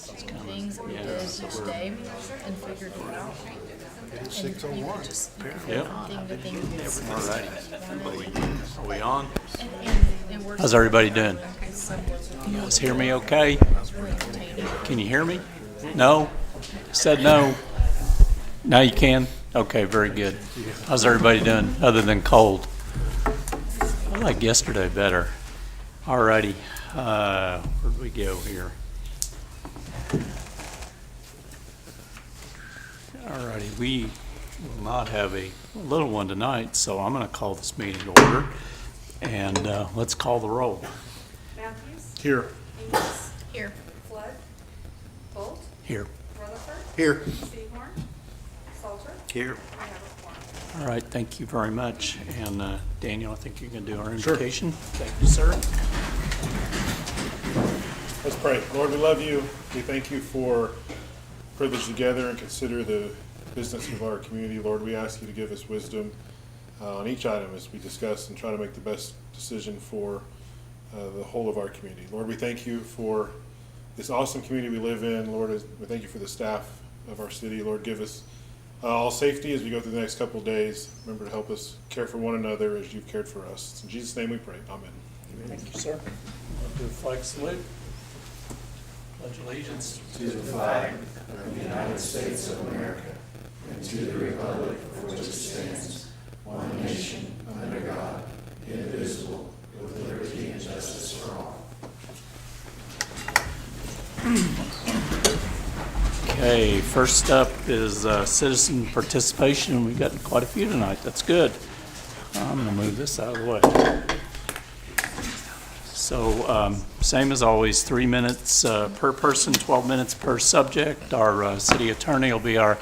things that we did each day and figured it out. It's 6:01. Yep. All righty. Are we on? And we're How's everybody doing? somewhat You guys hear me okay? really entertaining. Can you hear me? No? Said no. Now you can? Okay, very good. How's everybody doing other than cold? I like yesterday better. All righty. Where'd we go here? All righty. We will not have a little one tonight, so I'm going to call this meeting to order. And let's call the roll. Matthews, Here. Amos, Here. Flood, Bolt, Here. Rutherford, Here. Seahorn, Salter. Here. I have a quorum. All right, thank you very much. And Daniel, I think you can do our Sure. invocation. Thank you, sir. Let's pray. Lord, we love you. We thank you for privilege to gather and consider the business of our community. Lord, we ask you to give us wisdom on each item as we discuss and try to make the best decision for the whole of our community. Lord, we thank you for this awesome community we live in. Lord, we thank you for the staff of our city. Lord, give us all safety as we go through the next couple of days. Remember to help us care for one another as you've cared for us. It's in Jesus' name we pray. Amen. Thank you, sir. Do a flag salute. Pledge allegiance. To the flag of the United States of America and to the republic for which it stands, one nation, under God, indivisible, with liberty and justice for all. Okay, first up is citizen participation. We've got quite a few tonight. That's good. I'm going to move this out of the way. So, same as always, 3 minutes per person, 12 minutes per subject. Our city attorney will be our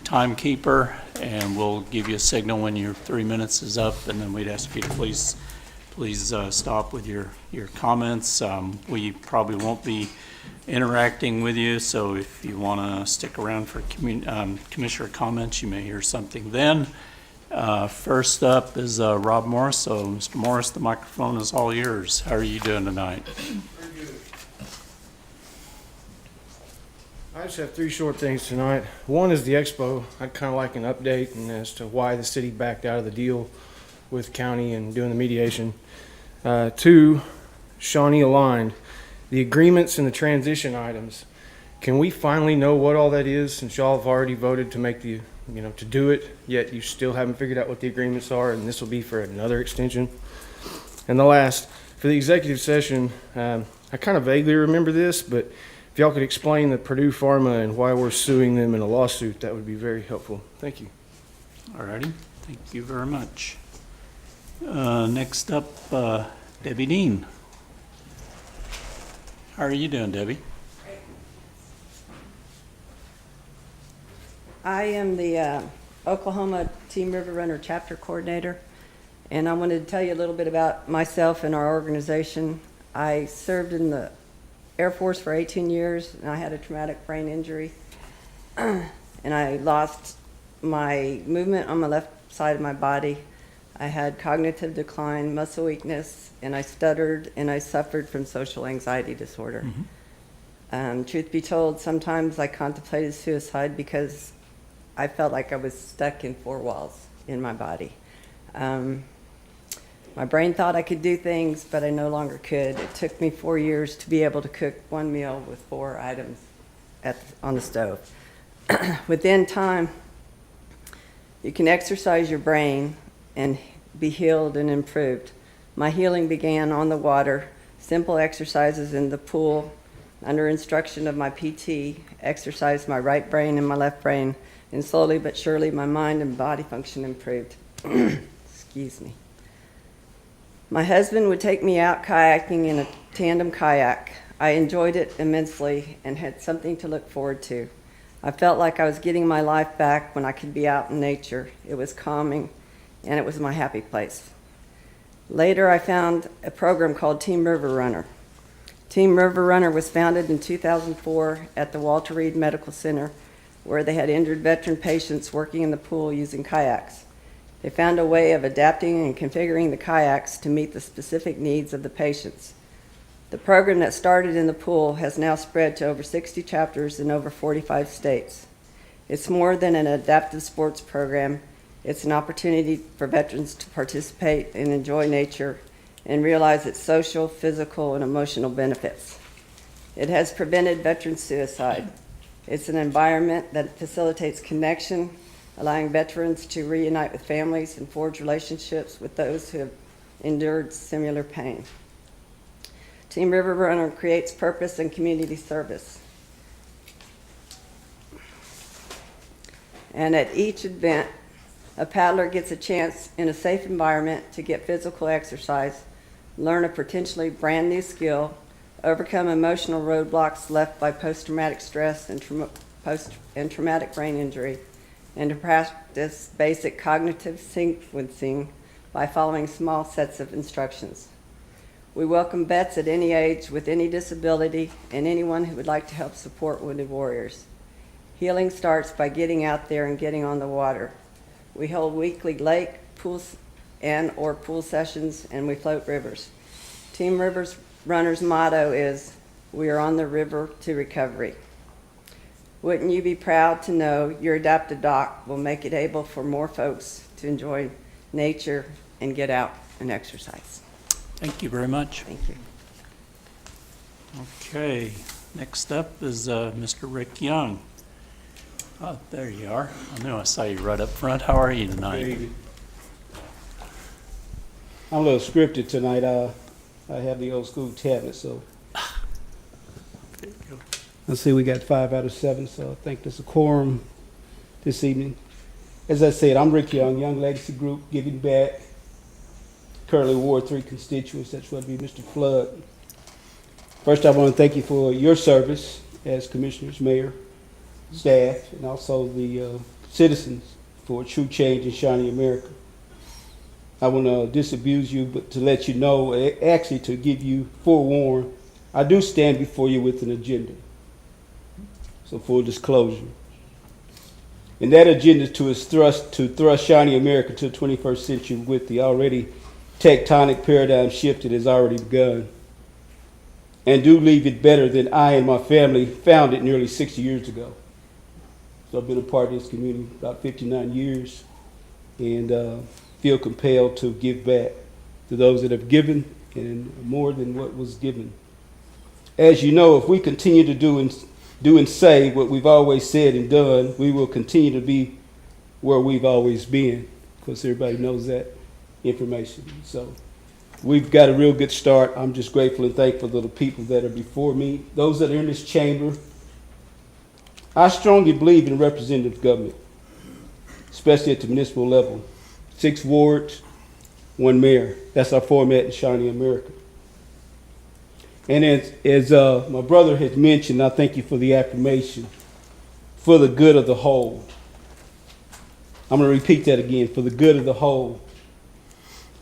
timekeeper, and we'll give you a signal when your 3 minutes is up, and then we'd ask you to please stop with your comments. We probably won't be interacting with you, so if you want to stick around for commissioner comments, you may hear something then. First up is Rob Morris. So, Mr. Morris, the microphone is all yours. How are you doing tonight? Very good. I just have three short things tonight. One is the expo. I'd kind of like an update and as to why the city backed out of the deal with county and doing the mediation. Two, Shawnee aligned. The agreements and the transition items. Can we finally know what all that is since y'all have already voted to make the, to do it, yet you still haven't figured out what the agreements are, and this will be for another extension? And the last, for the executive session, I kind of vaguely remember this, but if y'all could explain the Purdue Pharma and why we're suing them in a lawsuit, that would be very helpful. Thank you. All righty. Thank you very much. Next up, Debbie Dean. How are you doing, Debbie? I am the Oklahoma Team River Runner Chapter Coordinator, and I wanted to tell you a little bit about myself and our organization. I served in the Air Force for 18 years, and I had a traumatic brain injury, and I lost my movement on my left side of my body. I had cognitive decline, muscle weakness, and I stuttered, and I suffered from social anxiety disorder. Truth be told, sometimes I contemplated suicide because I felt like I was stuck in four walls in my body. My brain thought I could do things, but I no longer could. It took me 4 years to be able to cook one meal with 4 items on the stove. Within time, you can exercise your brain and be healed and improved. My healing began on the water, simple exercises in the pool, under instruction of my PT, exercised my right brain and my left brain, and slowly but surely my mind and body function improved. Excuse me. My husband would take me out kayaking in a tandem kayak. I enjoyed it immensely and had something to look forward to. I felt like I was getting my life back when I could be out in nature. It was calming, and it was my happy place. Later, I found a program called Team River Runner. Team River Runner was founded in 2004 at the Walter Reed Medical Center, where they had injured veteran patients working in the pool using kayaks. They found a way of adapting and configuring the kayaks to meet the specific needs of the patients. The program that started in the pool has now spread to over 60 chapters in over 45 states. It's more than an adaptive sports program. It's an opportunity for veterans to participate and enjoy nature and realize its social, physical, and emotional benefits. It has prevented veteran suicide. It's an environment that facilitates connection, allowing veterans to reunite with families and forge relationships with those who have endured similar pain. Team River Runner creates purpose and community service. And at each event, a paddler gets a chance in a safe environment to get physical exercise, learn a potentially brand new skill, overcome emotional roadblocks left by post-traumatic stress and traumatic brain injury, and to practice basic cognitive sequencing by following small sets of instructions. We welcome vets at any age with any disability and anyone who would like to help support wounded warriors. Healing starts by getting out there and getting on the water. We hold weekly lake, pools, and/or pool sessions, and we float rivers. Team Rivers Runner's motto is, "We are on the river to recovery." Wouldn't you be proud to know your adapted dock will make it able for more folks to enjoy nature and get out and exercise? Thank you very much. Thank you. Okay, next up is Mr. Rick Young. Oh, there you are. I knew I saw you right up front. How are you tonight? I'm a little scripted tonight. I have the old school tablet, so There you go. let's see, we got 5 out of 7, so I think there's a quorum this evening. As I said, I'm Rick Young, Young Legacy Group, Giving Back, currently Ward 3 constituents. That's what would be Mr. Flood. First, I want to thank you for your service as commissioners, mayor, staff, and also the citizens for true change in Shawnee, America. I want to disabuse you, but to let you know, actually to give you forewarn, I do stand before you with an agenda. So full disclosure. And that agenda is to thrust Shawnee, America to the 21st century with the already tectonic paradigm shift that has already begun. And do leave it better than I and my family found it nearly 60 years ago. So I've been a part of this community about 59 years and feel compelled to give back to those that have given and more than what was given. As you know, if we continue to do and say what we've always said and done, we will continue to be where we've always been, because everybody knows that information. So we've got a real good start. I'm just grateful and thankful to the people that are before me, those that are in this chamber. I strongly believe in representative government, especially at the municipal level. 6 wards, 1 mayor. That's our format in Shawnee, America. And as my brother has mentioned, I thank you for the affirmation, for the good of the whole. I'm going to repeat that again, for the good of the whole.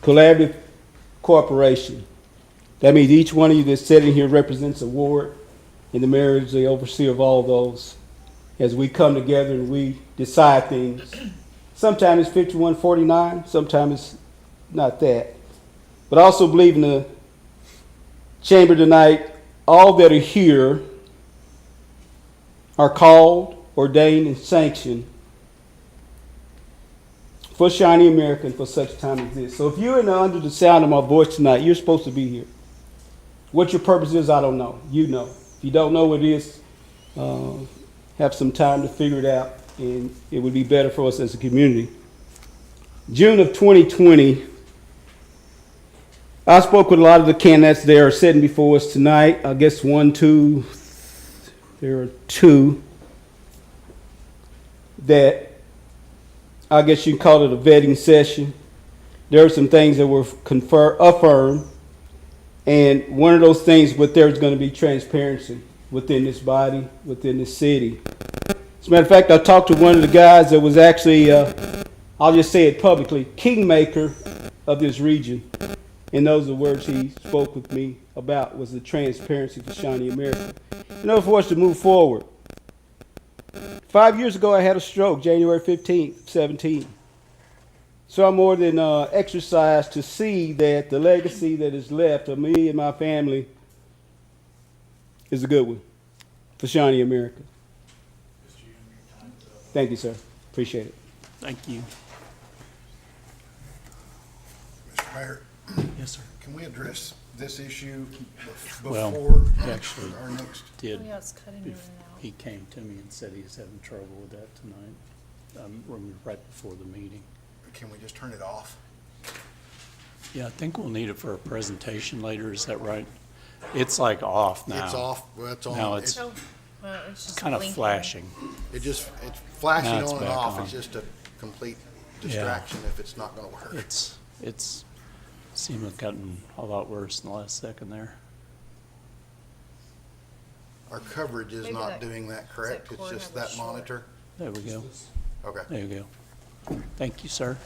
Collaborative cooperation. That means each one of you that's sitting here represents a ward, and the mayor is the overseer of all those. As we come together and we decide things, sometimes it's 51-49, sometimes it's not that. But I also believe in the chamber tonight, all that are here are called, ordained, and sanctioned for Shawnee, America, and for such a time as this. So if you're under the sound of my voice tonight, you're supposed to be here. What your purpose is, I don't know. You know. If you don't know what it is, have some time to figure it out, and it would be better for us as a community. June of 2020, I spoke with a lot of the candidates that are sitting before us tonight. I guess there are 2 that I guess you can call it a vetting session. There are some things that were affirmed, and one of those things, but there's going to be transparency within this body, within this city. As a matter of fact, I talked to one of the guys that was actually, I'll just say it publicly, kingmaker of this region. And those are the words he spoke with me about, was the transparency for Shawnee, America. In order for us to move forward. 5 years ago, I had a stroke, January 15th, 17. So I'm more than exercised to see that the legacy that is left of me and my family is a good one for Shawnee, America. Thank you, sir. Appreciate it. Thank you. Mr. Mayor, Yes, sir. can we address this issue Well, before actually, our next? Did, Oh, yeah, it's cutting in and out. he came to me and said he was having trouble with that tonight, right before the meeting. Can we just turn it off? Yeah, I think we'll need it for a presentation later, is that right? It's like off now. It's off, well, it's on. No, it's Oh, well, it's just kind of blinking. flashing. It's flashing Now it's on and back off. on. It's just a complete distraction if it's not gonna work. It's seemed to have gotten a lot worse in the last second there. Our coverage is Maybe not that- doing that does correct. that It's cord just have a that short? monitor. There we go. Okay. There you go. Thank you, sir.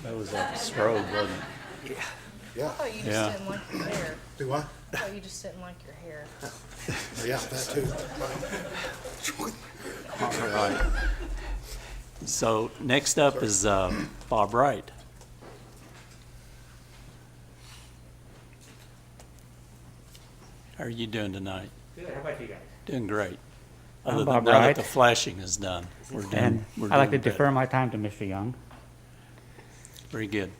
That was like a strobe, wasn't it? Yeah. I thought you just Yeah. didn't like your hair. Do what? I thought you just didn't like your hair. Yeah, that too. All right. So next up is Bob Wright. How are you doing tonight? Good. How about you guys? Doing great. I'm Other Bob than now that Wright. the flashing is done, we're And doing. We're I'd like to doing better. defer my time to Mr. Young. Very good.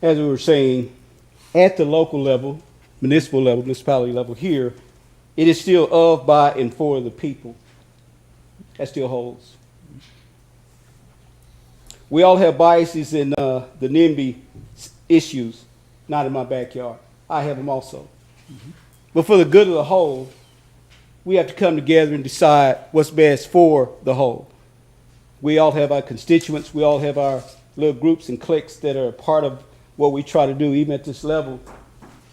As we were saying, at the local level, municipal level, municipality level here, it is still of, by, and for the people. That still holds. We all have biases in the NIMBY issues, not in my backyard. I have them also. But for the good of the whole, we have to come together and decide what's best for the whole. We all have our constituents. We all have our little groups and cliques that are part of what we try to do, even at this level.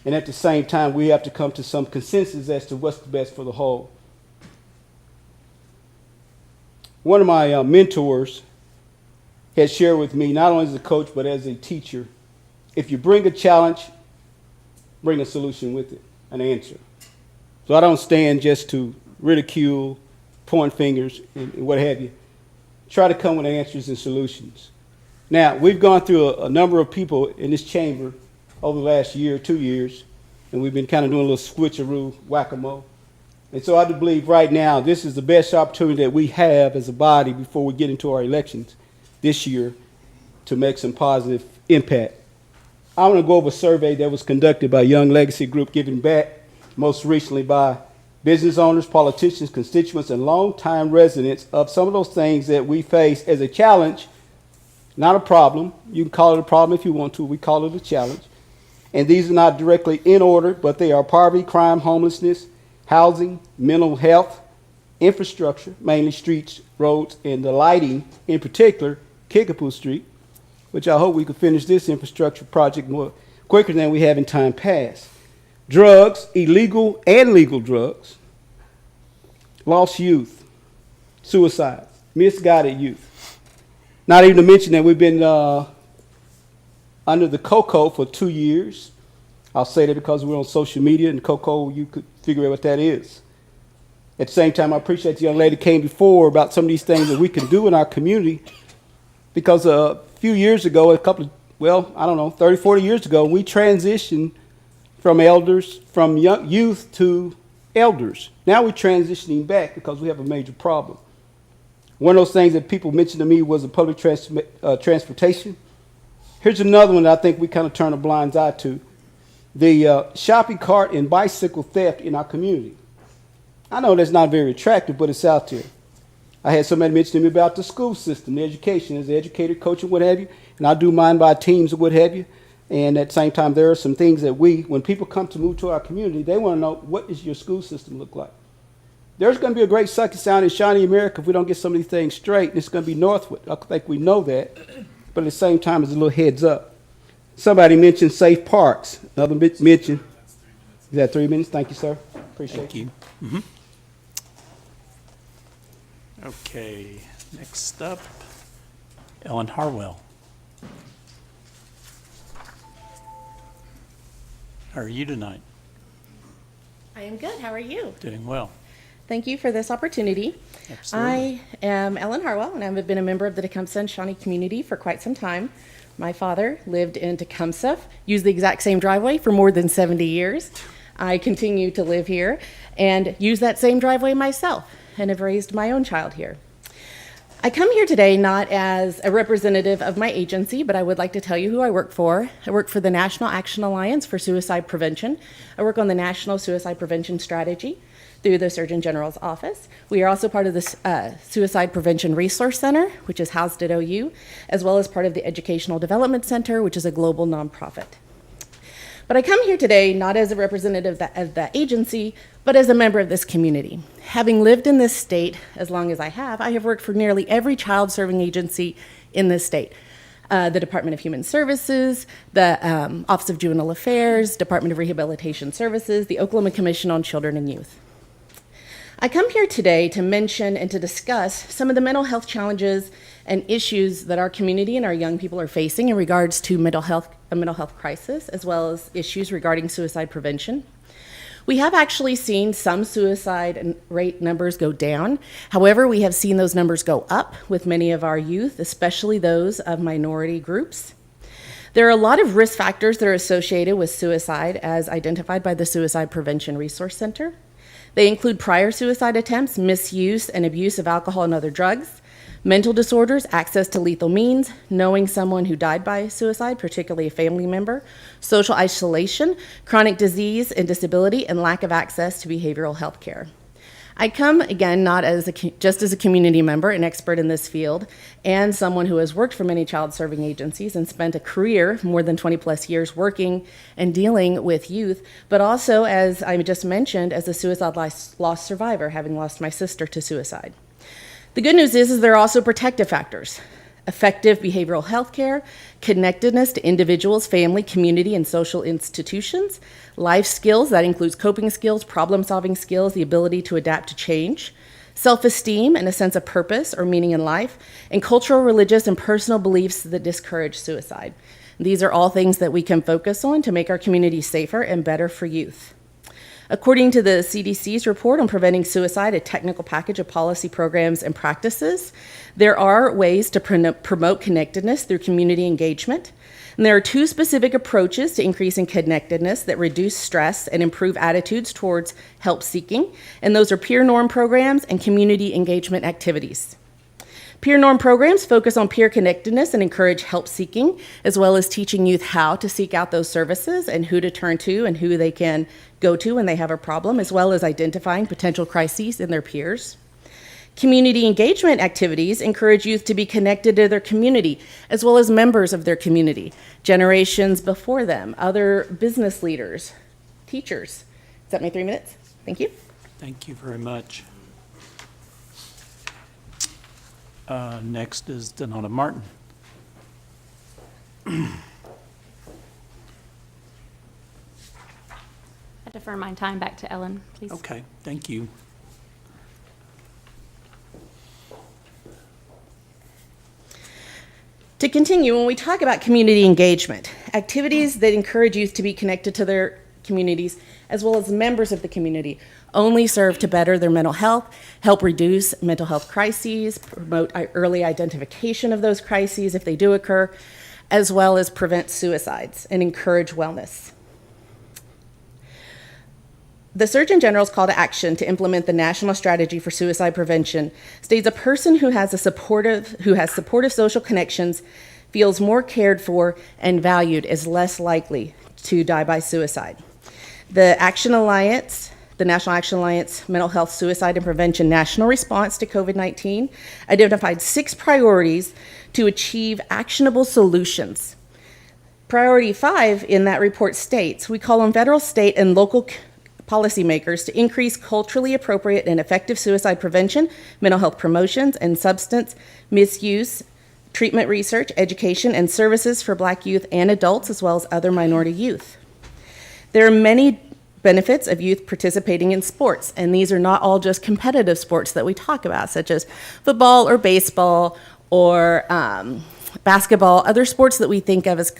And at the same time, we have to come to some consensus as to what's the best for the whole. One of my mentors had shared with me, not only as a coach, but as a teacher, if you bring a challenge, bring a solution with it, an answer. So I don't stand just to ridicule, point fingers, and what have you. Try to come with answers and solutions. Now, we've gone through a number of people in this chamber over the last year, 2 years, and we've been kind of doing a little switcheroo, whack-a-mole. And so I do believe right now this is the best opportunity that we have as a body before we get into our elections this year to make some positive impact. I want to go over a survey that was conducted by Young Legacy Group Giving Back, most recently by business owners, politicians, constituents, and longtime residents of some of those things that we face as a challenge, not a problem. You can call it a problem if you want to. We call it a challenge. And these are not directly in order, but they are poverty, crime, homelessness, housing, mental health, infrastructure, mainly streets, roads, and the lighting, in particular, Kickapoo Street, which I hope we could finish this infrastructure project more quicker than we have in time past. Drugs, illegal and legal drugs, lost youth, suicides, misguided youth. Not even to mention that we've been under the COCO for 2 years. I'll say that because we're on social media, and COCO, you could figure out what that is. At the same time, I appreciate the young lady came before about some of these things that we can do in our community, because a few years ago, 30, 40 years ago, we transitioned from elders, from young youth to elders. Now we're transitioning back because we have a major problem. One of those things that people mentioned to me was the public transportation. Here's another one that I think we kind of turn a blind eye to. The shopping cart and bicycle theft in our community. I know that's not very attractive, but it's out there. I had somebody mention to me about the school system, the education, as an educator, coach, and what have you, and I do mine by teams and what have you. And at the same time, there are some things that when people come to move to our community, they want to know, what does your school system look like? There's going to be a great sucky sound in Shawnee, America if we don't get some of these things straight, and it's going to be Northwood. I think we know that, but at the same time, it's a little heads up. Somebody mentioned safe parks. Another mention. Is that 3 minutes? Thank you, sir. Appreciate it. Thank you. Mm-hmm. Okay, next up, Ellen Harwell. How are you tonight? I am good. How are you? Doing well. Thank you for this opportunity. Absolutely. I am Ellen Harwell, and I've been a member of the Tecumseh and Shawnee community for quite some time. My father lived in Tecumseh, used the exact same driveway for more than 70 years. I continue to live here and use that same driveway myself and have raised my own child here. I come here today not as a representative of my agency, but I would like to tell you who I work for. I work for the National Action Alliance for Suicide Prevention. I work on the National Suicide Prevention Strategy through the Surgeon General's office. We are also part of the Suicide Prevention Resource Center, which is housed at OU, as well as part of the Educational Development Center, which is a global nonprofit. But I come here today not as a representative of that agency, but as a member of this community. Having lived in this state as long as I have worked for nearly every child-serving agency in this state. The Department of Human Services, the Office of Juvenile Affairs, Department of Rehabilitation Services, the Oklahoma Commission on Children and Youth. I come here today to mention and to discuss some of the mental health challenges and issues that our community and our young people are facing in regards to a mental health crisis, as well as issues regarding suicide prevention. We have actually seen some suicide rate numbers go down. However, we have seen those numbers go up with many of our youth, especially those of minority groups. There are a lot of risk factors that are associated with suicide as identified by the Suicide Prevention Resource Center. They include prior suicide attempts, misuse and abuse of alcohol and other drugs, mental disorders, access to lethal means, knowing someone who died by suicide, particularly a family member, social isolation, chronic disease and disability, and lack of access to behavioral health care. I come, again, not as just as a community member, an expert in this field, and someone who has worked for many child-serving agencies and spent a career, more than 20 plus years, working and dealing with youth, but also, as I just mentioned, as a suicide loss survivor, having lost my sister to suicide. The good news is there are also protective factors. Effective behavioral health care, connectedness to individuals, family, community, and social institutions, life skills, that includes coping skills, problem-solving skills, the ability to adapt to change, self-esteem and a sense of purpose or meaning in life, and cultural, religious, and personal beliefs that discourage suicide. These are all things that we can focus on to make our community safer and better for youth. According to the CDC's report on preventing suicide, a technical package of policy programs and practices, there are ways to promote connectedness through community engagement. And there are two specific approaches to increasing connectedness that reduce stress and improve attitudes towards help seeking, and those are peer norm programs and community engagement activities. Peer norm programs focus on peer connectedness and encourage help seeking, as well as teaching youth how to seek out those services and who to turn to and who they can go to when they have a problem, as well as identifying potential crises in their peers. Community engagement activities encourage youth to be connected to their community, as well as members of their community, generations before them, other business leaders, teachers. Is that my 3 minutes? Thank you. Thank you very much. Next is Donata Martin. I defer my time back to Ellen, please. Okay, thank you. To continue, when we talk about community engagement, activities that encourage youth to be connected to their communities, as well as members of the community, only serve to better their mental health, help reduce mental health crises, promote early identification of those crises if they do occur, as well as prevent suicides and encourage wellness. The Surgeon General's call to action to implement the National Strategy for Suicide Prevention states a person who has supportive social connections feels more cared for and valued is less likely to die by suicide. The National Action Alliance Mental Health, Suicide, and Prevention National Response to COVID-19 identified 6 priorities to achieve actionable solutions. Priority 5 in that report states, we call on federal, state, and local policymakers to increase culturally appropriate and effective suicide prevention, mental health promotions, and substance misuse, treatment research, education, and services for Black youth and adults, as well as other minority youth. There are many benefits of youth participating in sports, and these are not all just competitive sports that we talk about, such as football or baseball or basketball, other sports that we think of as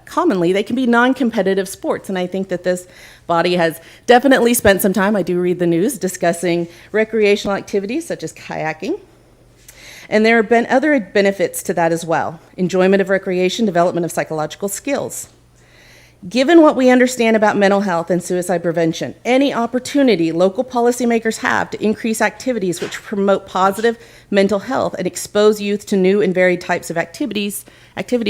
commonly. They can be non-competitive sports, and I think that this body has definitely spent some time, I do read the news, discussing recreational activities such as kayaking, And there have been other benefits to that as well. Enjoyment of recreation, development of psychological skills. Given what we understand about mental health and suicide prevention, any opportunity local policymakers have to increase activities which promote positive mental health and expose youth to new and varied types of activities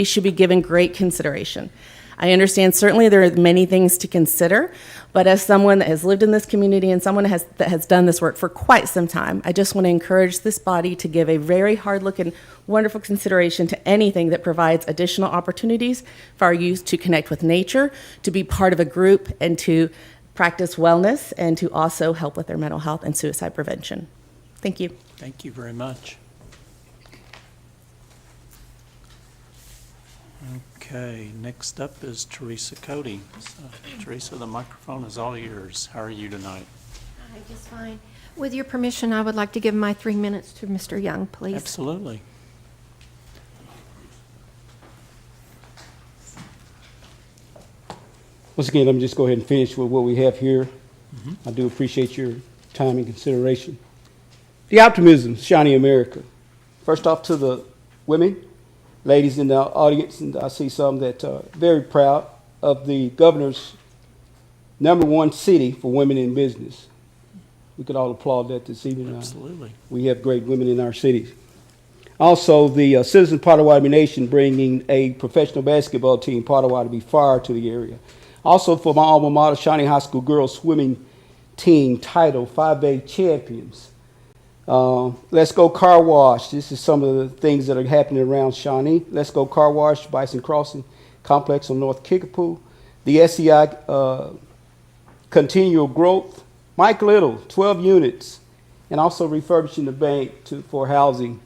should be given great consideration. I understand certainly there are many things to consider, but as someone that has lived in this community and someone that has done this work for quite some time, I just want to encourage this body to give a very hard look and wonderful consideration to anything that provides additional opportunities for our youth to connect with nature, to be part of a group, and to practice wellness, and to also help with their mental health and suicide prevention. Thank you. Thank you very much. Okay, next up is Teresa Cody. So, Teresa, the microphone is all yours. How are you tonight? Hi, just fine. With your permission, I would like to give my 3 minutes to Mr. Young, please. Absolutely. Once again, let me just go ahead and finish with what we have here. I do appreciate your time and consideration. The optimism, Shawnee America. First off, to the women, ladies in the audience, and I see some that are very proud of the governor's #1 city for women in business. We could all applaud that this evening. Absolutely. We have great women in our cities. Also, the Citizen Potawatomi Nation bringing a professional basketball team, Potawatomi Fire, to the area. Also, for my alma mater, Shawnee High School girls swimming team title 5A champions. Let's Go Car Wash. This is some of the things that are happening around Shawnee. Let's Go Car Wash, Bison Crossing Complex on North Kickapoo. The SEI Continual Growth. Mike Little, 12 units, and also refurbishing the bank for housing.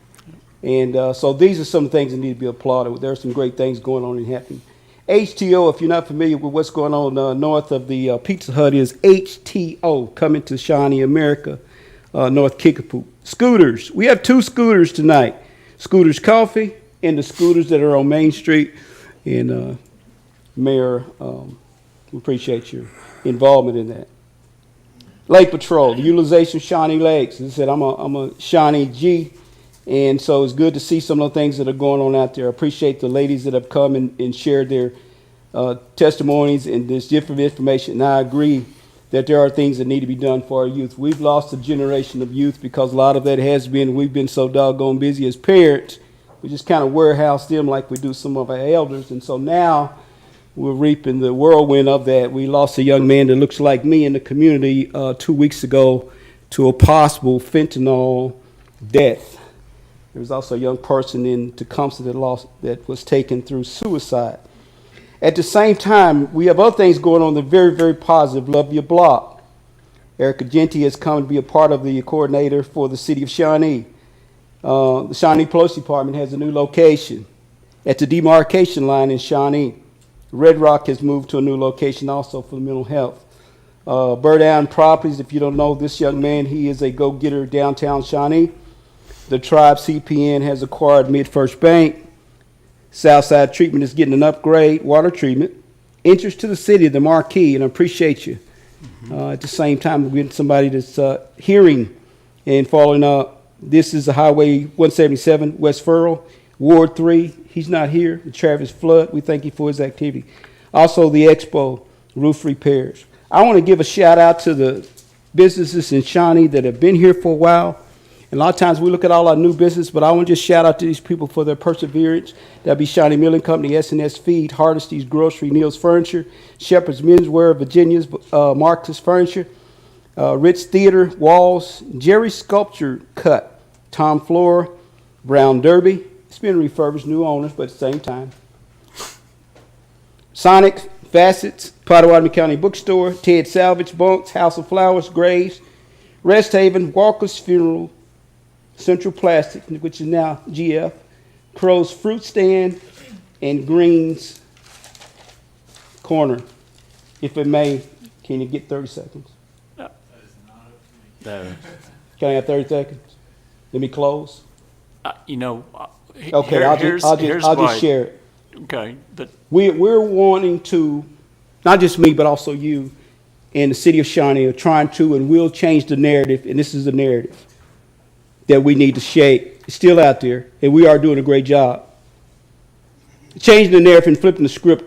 And so these are some things that need to be applauded. There are some great things going on and happening. HTO, if you're not familiar with what's going on north of the Pizza Hut, is HTO coming to Shawnee America. North Kickapoo. Scooters. We have 2 scooters tonight. Scooters Coffee and the scooters that are on Main Street. And Mayor, we appreciate your involvement in that. Lake Patrol, the utilization of Shawnee Lakes. As I said, I'm a Shawnee G, and so it's good to see some of the things that are going on out there. I appreciate the ladies that have come and shared their testimonies and this different information, and I agree that there are things that need to be done for our youth. We've lost a generation of youth because a lot of that has been, we've been so doggone busy as parents, we just kind of warehouse them like we do some of our elders. And so now we're reaping the whirlwind of that. We lost a young man that looks like me in the community 2 weeks ago to a possible fentanyl death. There was also a young person in Tecumseh that was taken through suicide. At the same time, we have other things going on that are very, very positive. Love Your Block. Erica Genty has come to be a part of the coordinator for the city of Shawnee. The Shawnee Police Department has a new location at the demarcation line in Shawnee. Red Rock has moved to a new location also for mental health. Bird Island Properties, if you don't know this young man, he is a go-getter downtown Shawnee. The Tribe CPN has acquired Mid-First Bank. Southside Treatment is getting an upgrade, water treatment. Interest to the city, the marquee, and I appreciate you. At the same time, we're getting somebody that's hearing and following up. This is the Highway 177, West Furrow, Ward 3. He's not here. The Travis Flood, we thank you for his activity. Also, the Expo roof repairs. I want to give a shout out to the businesses in Shawnee that have been here for a while. And a lot of times we look at all our new business, but I want to just shout out to these people for their perseverance. That'd be Shawnee Milling Company, S&S Feed, Hardesty's Grocery, Neil's Furniture, Shepherd's Menswear, Virginia's Marcus Furniture, Ritz Theater, Walls, Jerry Sculpture Cut, Tom Floor, Brown Derby. It's been refurbished, new owners, but at the same time. Sonic, Facets, Potawatomi County Bookstore, Ted Salvage, Bunks, House of Flowers, Graves, Rest Haven, Walker's Funeral, Central Plastic, which is now GF, Crow's Fruit Stand, and Green's Corner. If it may, can you get 30 seconds? No. Can I have 30 seconds? Let me close. Okay, I'll just share it. Okay, but we're wanting to, not just me, but also you and the city of Shawnee are trying to and will change the narrative, and this is the narrative that we need to shake is still out there, and we are doing a great job. Changing the narrative and flipping the script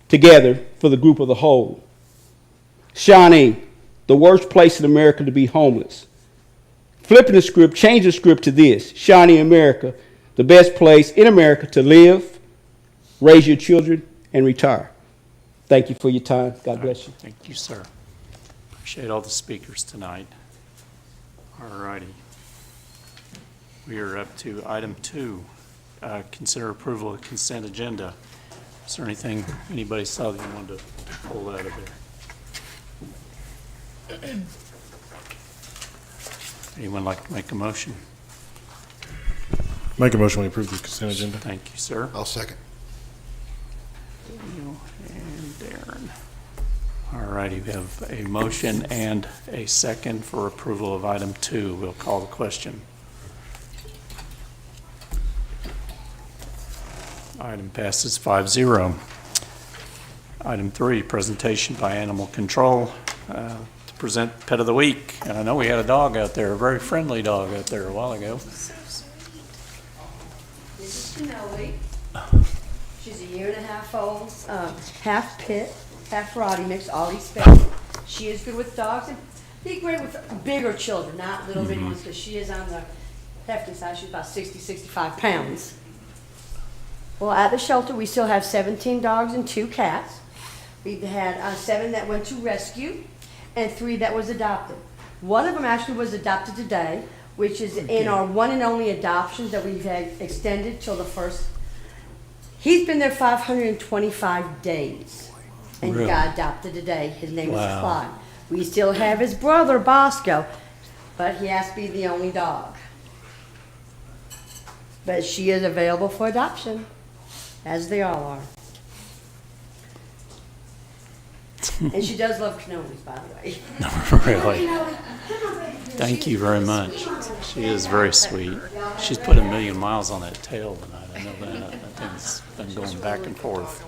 together for the group of the whole. Shawnee, the worst place in America to be homeless. Flipping the script, change the script to this. Shawnee, America, the best place in America to live, raise your children, and retire. Thank you for your time. God bless you. Thank you, sir. Appreciate all the speakers tonight. All righty. We are up to item 2. Consider approval of the consent agenda. Is there anything anybody saw that you wanted to pull out of there? Anyone like to make a motion? Make a motion, we approve the consent agenda. Thank you, sir. I'll second. Daniel and Darren. All righty, we have a motion and a second for approval of item 2. We'll call the question. Item passes 5-0. Item 3, presentation by Animal Control to present Pet of the Week. And I know we had a dog out there, a very friendly dog out there a while ago. So sweet. This is Chanelli. She's a 1.5 years old, half pit, half Rottie mix, already spayed. She is good with dogs and be great with bigger children, not little bitty ones, because she is on the hefty side. She's about 60, 65 pounds. Well, at the shelter, we still have 17 dogs and 2 cats. We've had 7 that went to rescue and 3 that was adopted. One of them actually was adopted today, which is in our one and only adoption that we've had extended till the first. He's been there 525 days and Really? got adopted today. His name Wow. is Clyde. We still have his brother, Bosco, but he has to be the only dog. But she is available for adoption, as they all are. And she does love cannolis, by the way. Really? Thank you very much. She is very sweet. She's put 1,000,000 miles on that tail tonight. I know that. That thing's been going back and forth.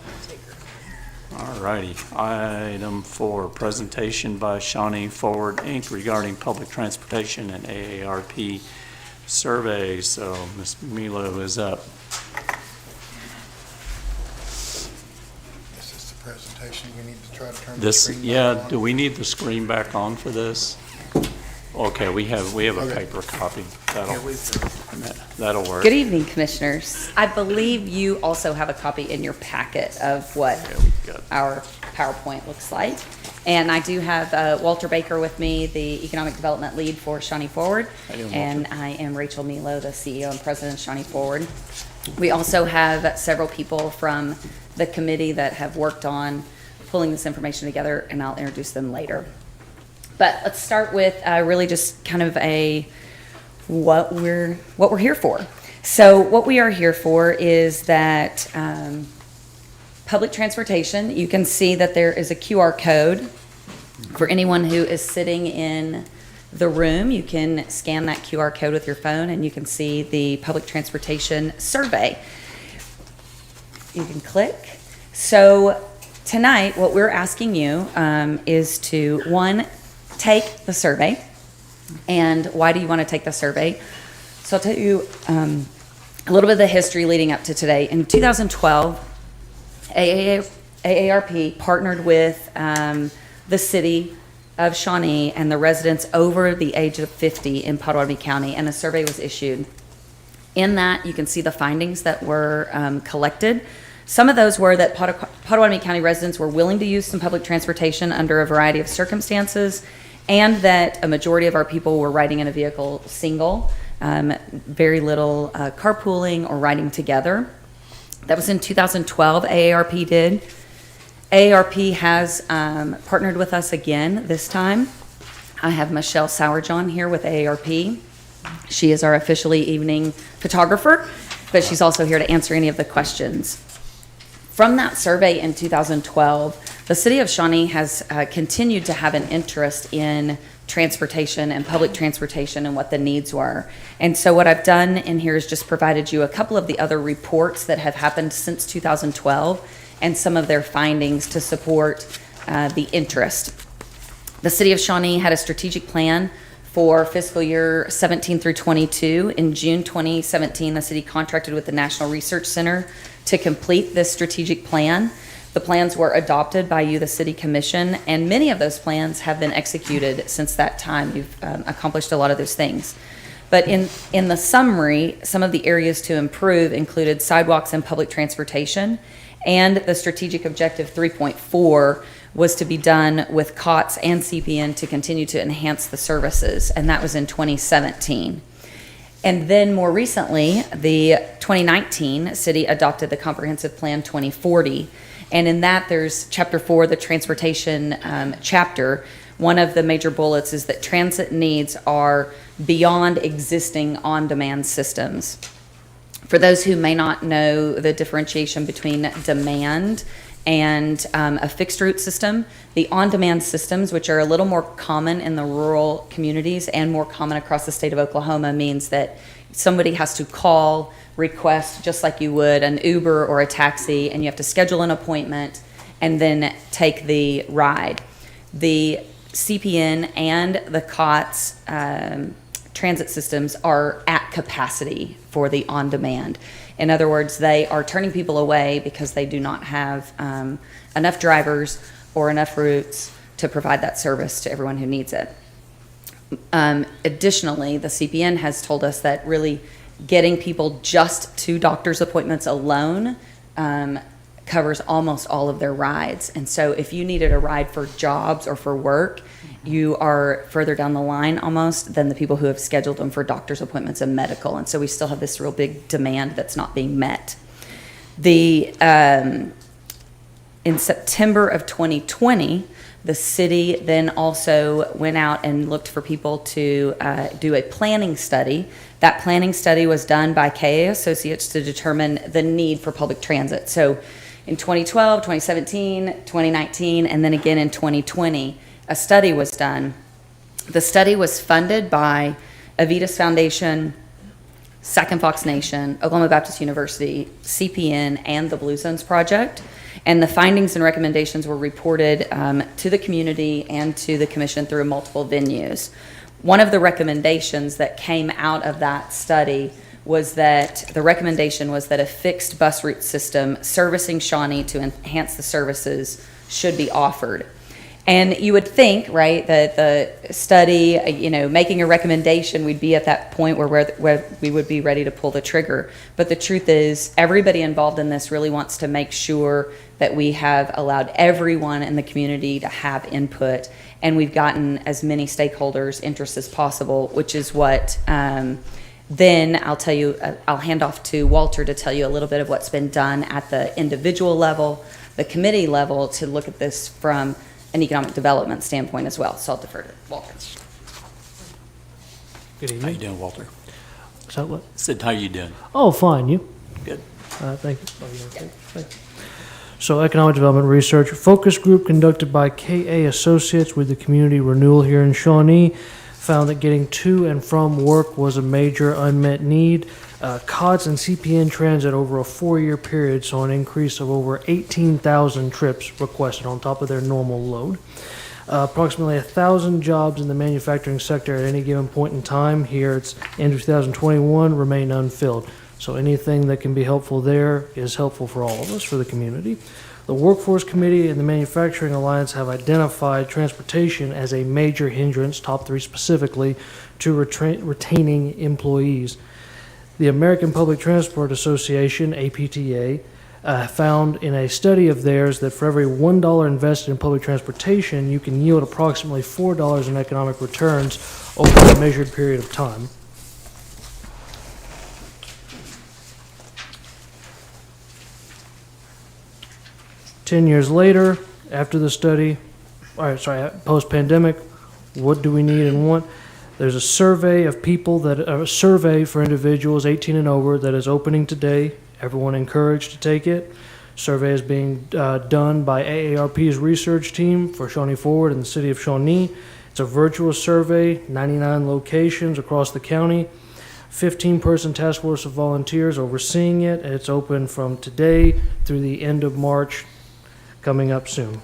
All righty. Item 4, presentation by Shawnee Forward, Inc. regarding public transportation and AARP survey. So Ms. Milo is up. Is this the presentation we need to try to turn the This, screen back yeah, on? do we need the screen back on for this? Okay, we have a Okay. paper copy. That'll work. Good evening, Commissioners. I believe you also have a copy in your packet of what Yeah, we've got- our PowerPoint looks like. And I do have Walter Baker with me, the Economic Development Lead for Shawnee Forward. How you doing, And I am Rachel Milo, the CEO and President of Shawnee Forward. We also have several people from the committee that have worked on pulling this information together, and I'll introduce them later. But let's start with really just kind of what we're here for. So what we are here for is that public transportation. You can see that there is a QR code for anyone who is sitting in the room. You can scan that QR code with your phone, and you can see the public transportation survey. You can click. So tonight, what we're asking you is to, 1, take the survey. And why do you want to take the survey? So I'll tell you a little bit of the history leading up to today. In 2012, AARP partnered with the city of Shawnee and the residents over the age of 50 in Potawatomi County, and a survey was issued. In that, you can see the findings that were collected. Some of those were that Potawatomi County residents were willing to use some public transportation under a variety of circumstances, and that a majority of our people were riding in a vehicle single, very little carpooling or riding together. That was in 2012, AARP did. AARP has partnered with us again this time. I have Michelle Sourjohn here with AARP. She is our officially evening photographer, but she's also here to answer any of the questions. From that survey in 2012, the city of Shawnee has continued to have an interest in transportation and public transportation and what the needs were. And so what I've done in here is just provided you a couple of the other reports that have happened since 2012 and some of their findings to support the interest. The city of Shawnee had a strategic plan for fiscal year 17 through 22. In June 2017, the city contracted with the National Research Center to complete this strategic plan. The plans were adopted by you, the City Commission, and many of those plans have been executed since that time. You've accomplished a lot of those things. But in the summary, some of the areas to improve included sidewalks and public transportation, and the strategic objective 3.4 was to be done with COTS and CPN to continue to enhance the services, and that was in 2017. And then more recently, the 2019 city adopted the Comprehensive Plan 2040, and in that there's Chapter 4, the Transportation chapter. One of the major bullets is that transit needs are beyond existing on-demand systems. For those who may not know the differentiation between demand and a fixed route system, the on-demand systems, which are a little more common in the rural communities and more common across the state of Oklahoma, means that somebody has to call, request, just like you would an Uber or a taxi, and you have to schedule an appointment and then take the ride. The CPN and the COTS transit systems are at capacity for the on-demand. In other words, they are turning people away because they do not have enough drivers or enough routes to provide that service to everyone who needs it. Additionally, the CPN has told us that really getting people just to doctor's appointments alone covers almost all of their rides. And so if you needed a ride for jobs or for work, you are further down the line almost than the people who have scheduled them for doctor's appointments and medical. And so we still have this real big demand that's not being met. In September of 2020, the city then also went out and looked for people to do a planning study. That planning study was done by KA Associates to determine the need for public transit. So in 2012, 2017, 2019, and then again in 2020, a study was done. The study was funded by Avitas Foundation, Sac and Fox Nation, Oklahoma Baptist University, CPN, and the Blue Zones Project. And the findings and recommendations were reported to the community and to the commission through multiple venues. One of the recommendations that came out of that study was that the recommendation was that a fixed bus route system servicing Shawnee to enhance the services should be offered. And you would think, right, that the study, making a recommendation, we'd be at that point where we would be ready to pull the trigger. But the truth is, everybody involved in this really wants to make sure that we have allowed everyone in the community to have input, and we've gotten as many stakeholders' interests as possible, which is what then I'll tell you, I'll hand off to Walter to tell you a little bit of what's been done at the individual level, the committee level, to look at this from an economic development standpoint as well. So I'll defer to Walter. Good evening. How you doing, Walter? So what? Said, how you doing? Oh, fine. You? Good. Thank you. Thank you. So economic development research focus group conducted by KA Associates with the community renewal here in Shawnee found that getting to and from work was a major unmet need. COTS and CPN transit over a 4-year period saw an increase of over 18,000 trips requested on top of their normal load. Approximately 1,000 jobs in the manufacturing sector at any given point in time here it's end of 2021 remain unfilled. So anything that can be helpful there is helpful for all of us, for the community. The Workforce Committee and the Manufacturing Alliance have identified transportation as a major hindrance, top 3 specifically, to retaining employees. The American Public Transport Association, APTA, found in a study of theirs that for every $1 invested in public transportation, you can yield approximately $4 in economic returns over a measured period of time. Ten years later, after the study, post-pandemic, what do we need and want? There's a survey of people a survey for individuals 18 and over that is opening today. Everyone encouraged to take it. Survey is being done by AARP's research team for Shawnee Forward in the city of Shawnee. It's a virtual survey, 99 locations across the county, 15-person task force of volunteers overseeing it. It's open from today through the end of March, coming up soon.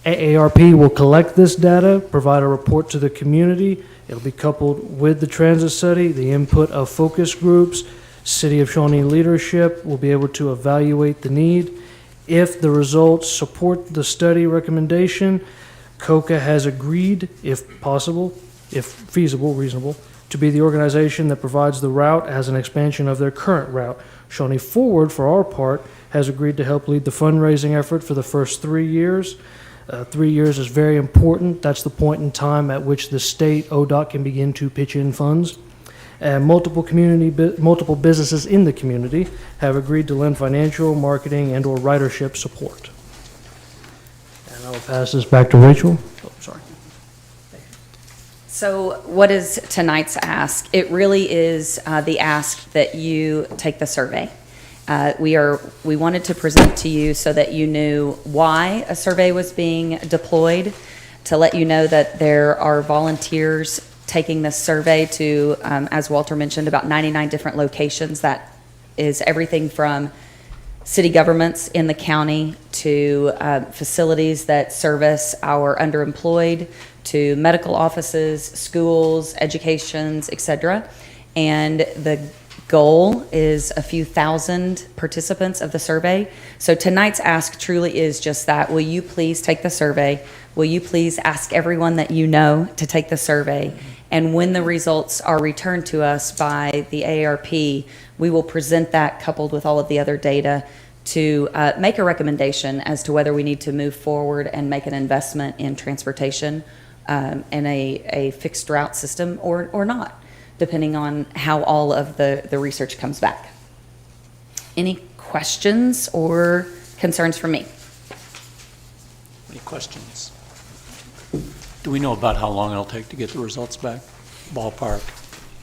AARP will collect this data, provide a report to the community. It'll be coupled with the transit study, the input of focus groups. City of Shawnee leadership will be able to evaluate the need. If the results support the study recommendation, COCA has agreed, if possible, if feasible, reasonable, to be the organization that provides the route as an expansion of their current route. Shawnee Forward, for our part, has agreed to help lead the fundraising effort for the first 3 years. 3 years is very important. That's the point in time at which the state, ODOT, can begin to pitch in funds. And multiple businesses in the community have agreed to lend financial, marketing, and/or ridership support. And I will pass this back to Rachel. Oh, sorry. So what is tonight's ask? It really is the ask that you take the survey. We wanted to present to you so that you knew why a survey was being deployed, to let you know that there are volunteers taking this survey to, as Walter mentioned, about 99 different locations. That is everything from city governments in the county to facilities that service our underemployed, to medical offices, schools, educations, etc. And the goal is a few thousand participants of the survey. So tonight's ask truly is just that. Will you please take the survey? Will you please ask everyone that you know to take the survey? And when the results are returned to us by the AARP, we will present that coupled with all of the other data to make a recommendation as to whether we need to move forward and make an investment in transportation in a fixed route system or not, depending on how all of the research comes back. Any questions or concerns from me? Any questions? Do we know about how long it'll take to get the results back? Ballpark?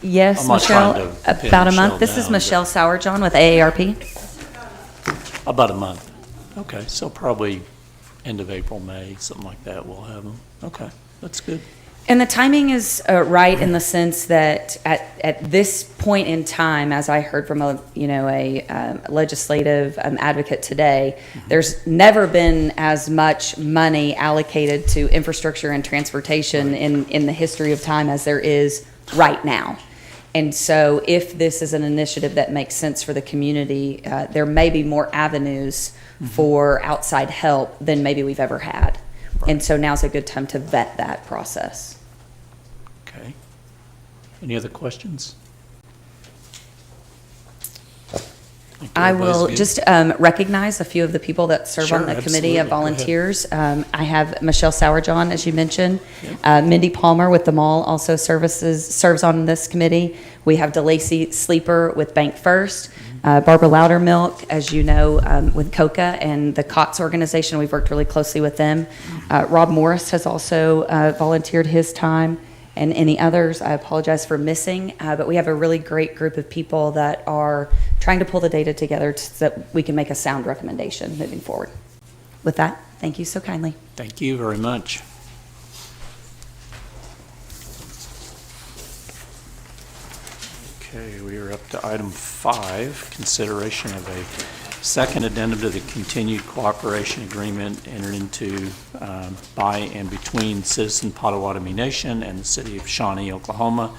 Yes, I'm not Michelle, trying to pin about a Michelle month. This is down, Michelle Sourjohn with AARP. About a month. Okay, so probably end of April, May, something like that, we'll have them. Okay, that's good. And the timing is right in the sense that at this point in time, as I heard from a legislative advocate today, there's never been as much money allocated to infrastructure and transportation in the history of time as there is right now. And so if this is an initiative that makes sense for the community, there may be more avenues for outside help than maybe we've ever had. Right. And so now's a good time to vet that process. Okay. Any other questions? I will just recognize a few of the people that serve on the committee of absolutely. volunteers. I have Michelle Sourjohn, as you mentioned. Mindy Palmer with the mall also serves on this committee. We have DeLacy Sleeper with Bank First. Barbara Loudermilk, as you know, with COCA and the COTS organization. We've worked really closely with them. Rob Morris has also volunteered his time. And any others, I apologize for missing, but we have a really great group of people that are trying to pull the data together so that we can make a sound recommendation moving forward. With that, thank you so kindly. Thank you very much. Okay, we are up to item 5, consideration of a second addendum to the continued cooperation agreement entered into by and between Citizen Potawatomi Nation and the City of Shawnee, Oklahoma,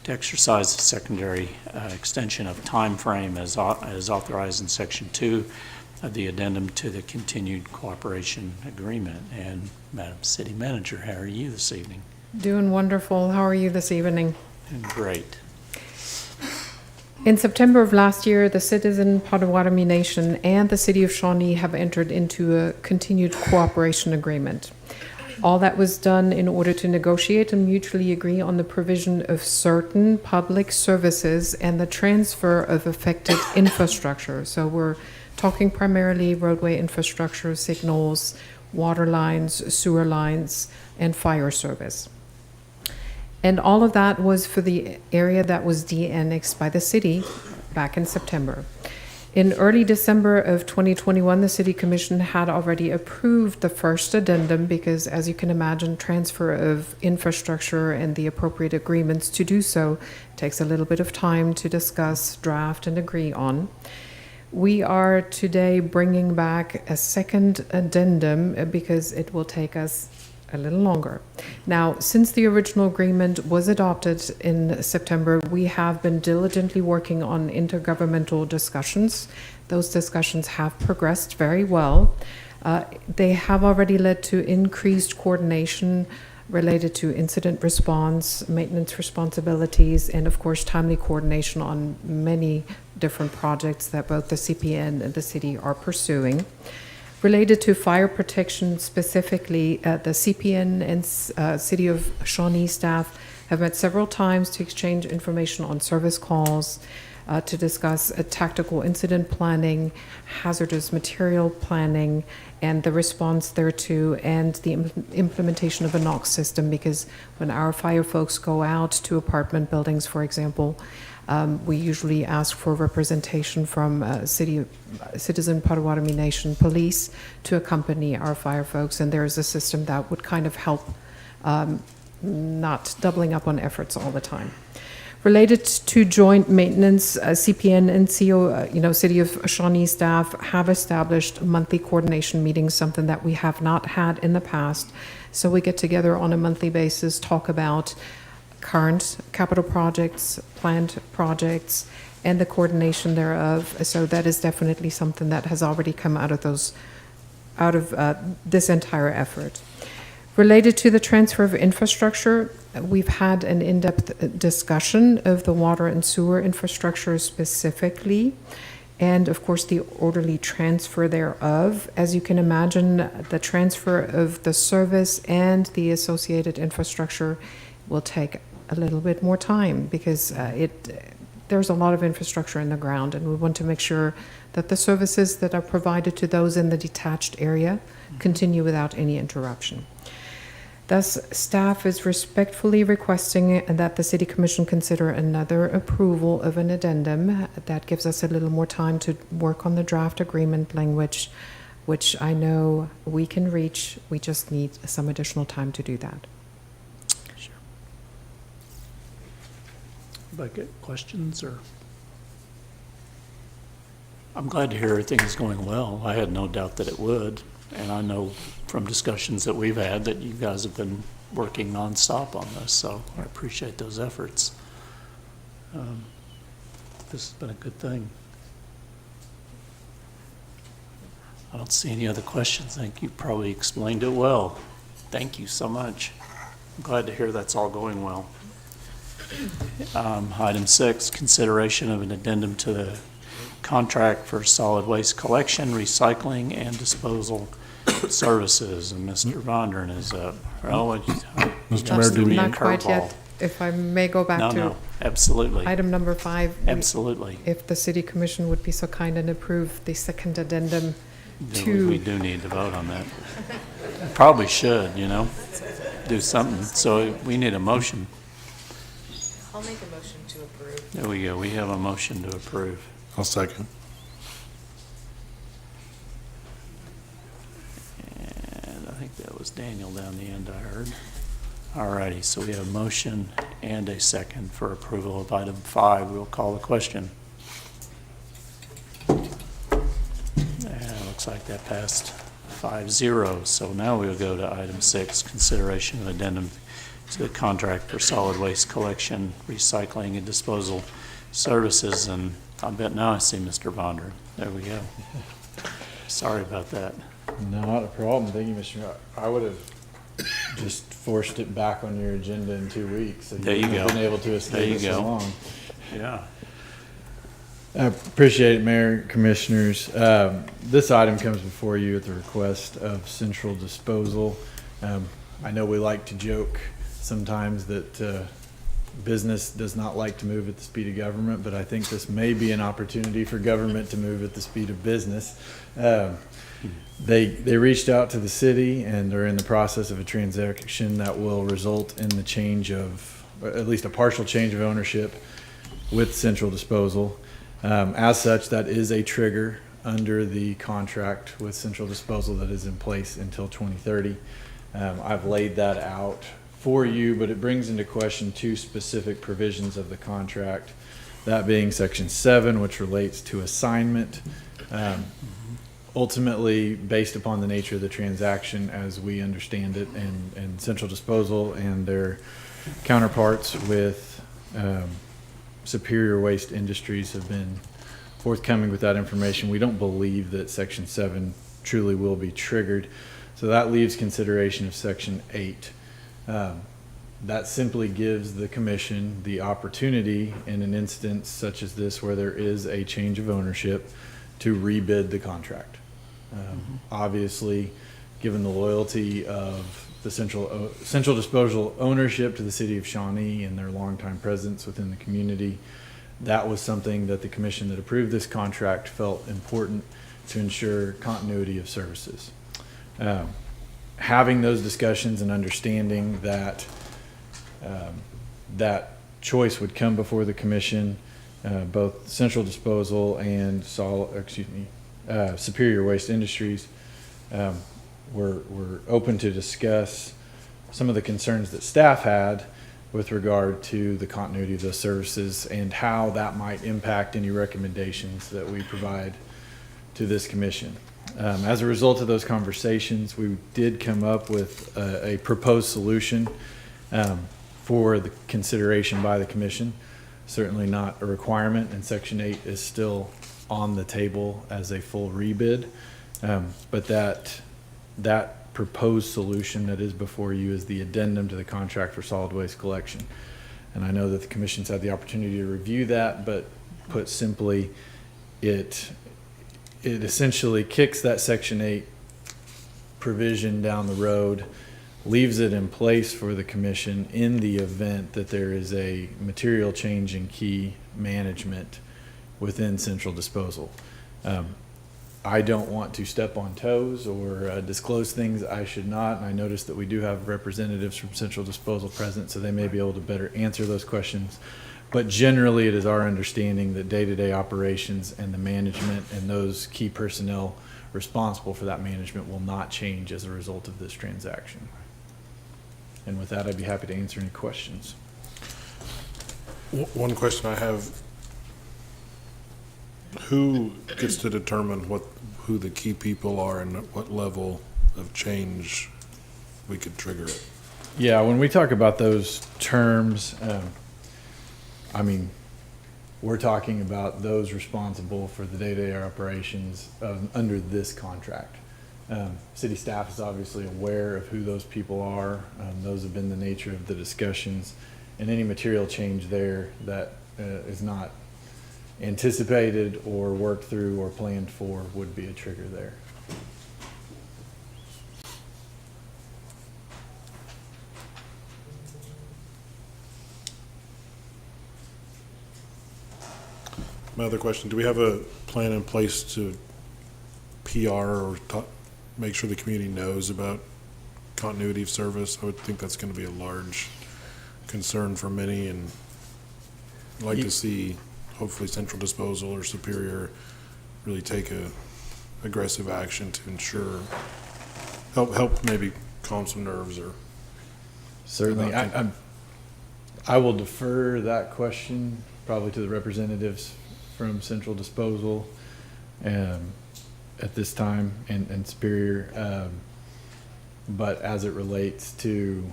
to exercise the secondary extension of time frame as authorized in Section 2 of the addendum to the continued cooperation agreement. And Madam City Manager, how are you this evening? Doing wonderful. How are you this evening? Great. In September of last year, the Citizen Potawatomi Nation and the City of Shawnee have entered into a continued cooperation agreement. All that was done in order to negotiate and mutually agree on the provision of certain public services and the transfer of affected infrastructure. So we're talking primarily roadway infrastructure, signals, water lines, sewer lines, and fire service. And all of that was for the area that was de-annexed by the city back in September. In early December of 2021, the City Commission had already approved the first addendum because, as you can imagine, transfer of infrastructure and the appropriate agreements to do so takes a little bit of time to discuss, draft, and agree on. We are today bringing back a second addendum because it will take us a little longer. Now, since the original agreement was adopted in September, we have been diligently working on intergovernmental discussions. Those discussions have progressed very well. They have already led to increased coordination related to incident response, maintenance responsibilities, and of course, timely coordination on many different projects that both the CPN and the city are pursuing. Related to fire protection specifically, the CPN and City of Shawnee staff have met several times to exchange information on service calls, to discuss tactical incident planning, hazardous material planning, and the response thereto, and the implementation of a NOx system, because when our fire folks go out to apartment buildings, for example, we usually ask for representation from Citizen Potawatomi Nation Police to accompany our fire folks, and there is a system that would kind of help not doubling up on efforts all the time. Related to joint maintenance, CPN and CO, City of Shawnee staff have established monthly coordination meetings, something that we have not had in the past. So we get together on a monthly basis, talk about current capital projects, planned projects, and the coordination thereof. So that is definitely something that has already come out of this entire effort. Related to the transfer of infrastructure, we've had an in-depth discussion of the water and sewer infrastructure specifically, and of course the orderly transfer thereof. As you can imagine, the transfer of the service and the associated infrastructure will take a little bit more time because there's a lot of infrastructure in the ground, and we want to make sure that the services that are provided to those in the detached area continue without any interruption. Thus, staff is respectfully requesting that the City Commission consider another approval of an addendum. That gives us a little more time to work on the draft agreement language, which I know we can reach. We just need some additional time to do that. Sure. Anybody get questions or? I'm glad to hear everything's going well. I had no doubt that it would. And I know from discussions that we've had that you guys have been working nonstop on this, so I appreciate those efforts. This has been a good thing. I don't see any other questions. I think you probably explained it well. Thank you so much. I'm glad to hear that's all going well. Item 6, consideration of an addendum to the contract for solid waste collection, recycling, and disposal services. And Mr. Vondran is up. Mr. Mayor, do we- Not quite yet. If I may go back to No, absolutely. item number 5. Absolutely. If the City Commission would be so kind and approve the second addendum We do need to vote on that. Probably should, do something. So we need a motion. I'll make a motion to approve. There we go. We have a motion to approve. I'll second. And I think that was Daniel down the end, I heard. All righty, so we have a motion and a second for approval of item 5. We'll call the question. And it looks like that passed 5-0. So now we'll go to item 6, consideration of addendum to the contract for solid waste collection, recycling, and disposal services. And I bet now I see Mr. Vondran. There we go. Sorry about that. Not a problem. Thank you, Mr. I would have just forced it back on your agenda in 2 weeks. So There you wouldn't have go. been able to There escape you it so go. long. Yeah. I appreciate it, Mayor, Commissioners. This item comes before you at the request of Central Disposal. I know we like to joke sometimes that business does not like to move at the speed of government, but I think this may be an opportunity for government to move at the speed of business. They reached out to the city and are in the process of a transaction that will result in the change of, at least a partial change of ownership with Central Disposal. As such, that is a trigger under the contract with Central Disposal that is in place until 2030. I've laid that out for you, but it brings into question 2 specific provisions of the contract. that being section 7, which relates to assignment. Ultimately, based upon the nature of the transaction as we understand it, and Central Disposal and their counterparts with Superior Waste Industries have been forthcoming with that information. We don't believe that section 7 truly will be triggered. So that leaves consideration of section 8. That simply gives the commission the opportunity in an instance such as this where there is a change of ownership to rebid the contract. Obviously, given the loyalty of the Central Disposal ownership to the city of Shawnee and their longtime presence within the community, that was something that the commission that approved this contract felt important to ensure continuity of services. Having those discussions and understanding that that choice would come before the commission, both Central Disposal and Superior Waste Industries, we're open to discuss some of the concerns that staff had with regard to the continuity of those services and how that might impact any recommendations that we provide to this commission. As a result of those conversations, we did come up with a proposed solution for the consideration by the commission. Certainly not a requirement, and Section 8 is still on the table as a full rebid. But that proposed solution that is before you is the addendum to the contract for solid waste collection. And I know that the commission's had the opportunity to review that, but put simply, it essentially kicks that Section 8 provision down the road, leaves it in place for the commission in the event that there is a material change in key management within Central Disposal. I don't want to step on toes or disclose things I should not. And I noticed that we do have representatives from Central Disposal present, so they may be able to better answer those questions. But generally, it is our understanding that day-to-day operations and the management and those key personnel responsible for that management will not change as a result of this transaction. And with that, I'd be happy to answer any questions. One question I have, who gets to determine who the key people are and at what level of change we could trigger it? Yeah, when we talk about those terms, I mean, we're talking about those responsible for the day-to-day operations under this contract. City staff is obviously aware of who those people are. Those have been the nature of the discussions, and any material change there that is not anticipated or worked through or planned for would be a trigger there. My other question, do we have a plan in place to PR or make sure the community knows about continuity of service? I would think that's going to be a large concern for many, and I'd like to see hopefully Central Disposal or Superior really take a aggressive action to ensure, help maybe calm some nerves or. Certainly. I will defer that question probably to the representatives from Central Disposal at this time and Superior. But as it relates to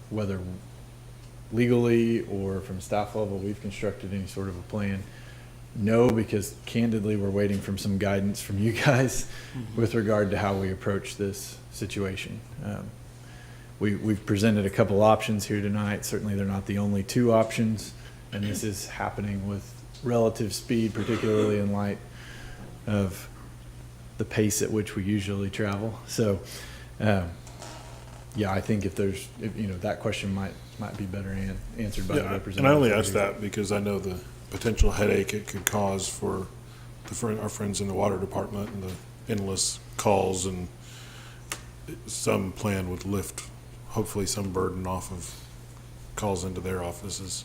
whether legally or from staff level we've constructed any sort of a plan, no, because candidly we're waiting for some guidance from you guys with regard to how we approach this situation. We've presented a couple options here tonight. Certainly they're not the only two options, and this is happening with relative speed, particularly in light of the pace at which we usually travel. So yeah, I think if that question might be better answered by the representative. And I only ask that because I know the potential headache it could cause for our friends in the water department and the endless calls, and some plan would lift hopefully some burden off of calls into their offices.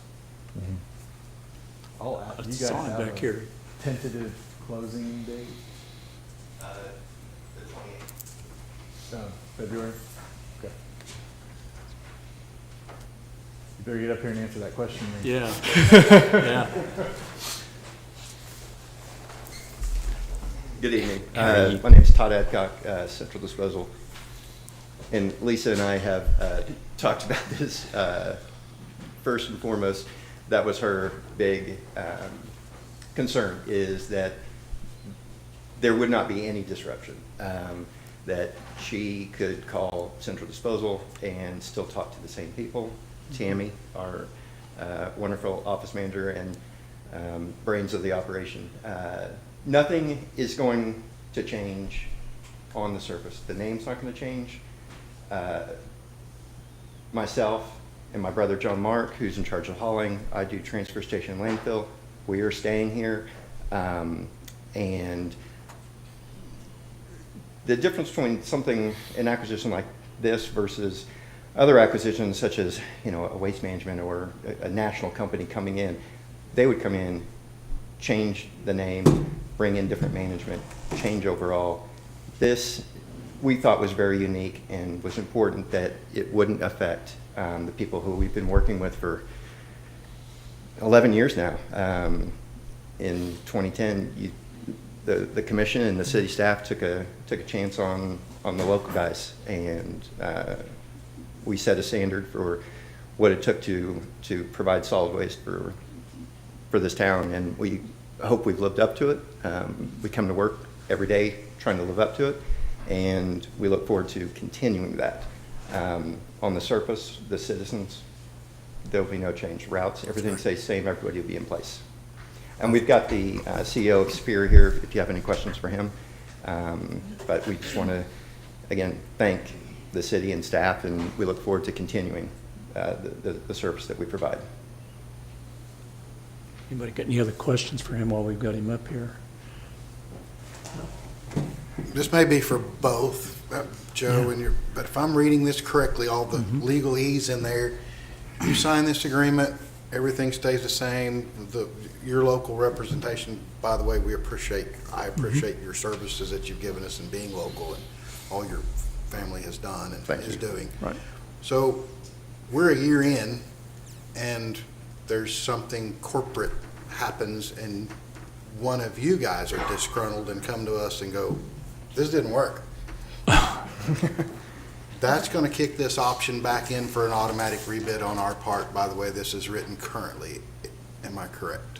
Mm-hmm. I'll ask, you guys have back here. Tentative closing date? The 28th. February? Okay. You better get up here and answer that question. then. Yeah. Yeah. Good evening. How are you? My name is Todd Adcock, Central Disposal. And Lisa and I have talked about this first and foremost. That was her big concern, is that there would not be any disruption, that she could call Central Disposal and still talk to the same people. Tammy, our wonderful office manager and brains of the operation. Nothing is going to change on the surface. The name's not going to change. Myself and my brother John Mark, who's in charge of hauling, I do transfer station and landfill. We are staying here. And the difference between something, an acquisition like this versus other acquisitions such as, you know, a waste management or a national company coming in, they would come in, change the name, bring in different management, change overall. This we thought was very unique and was important that it wouldn't affect the people who we've been working with for 11 years now. In 2010, the commission and the city staff took a chance on the local guys, and we set a standard for what it took to provide solid waste for this town, and we hope we've lived up to it. We come to work every day trying to live up to it, and we look forward to continuing that. On the surface, the citizens, there'll be no change. Routes, everything stays the same, everybody will be in place. And we've got the CEO of Spear here if you have any questions for him. But we just want to, again, thank the city and staff, and we look forward to continuing the service that we provide. Anybody got any other questions for him while we've got him up here? This may be for both, Joe, and but if I'm reading this correctly, all the legalese in there, you sign this agreement, everything stays the same. Your local representation, by the way, I appreciate your services that you've given us in being local and all your family has done and is doing. Right. So we're a year in, and there's something corporate happens, and one of you guys are disgruntled and come to us and go, this didn't work. That's going to kick this option back in for an automatic rebid on our part, by the way this is written currently. Am I correct?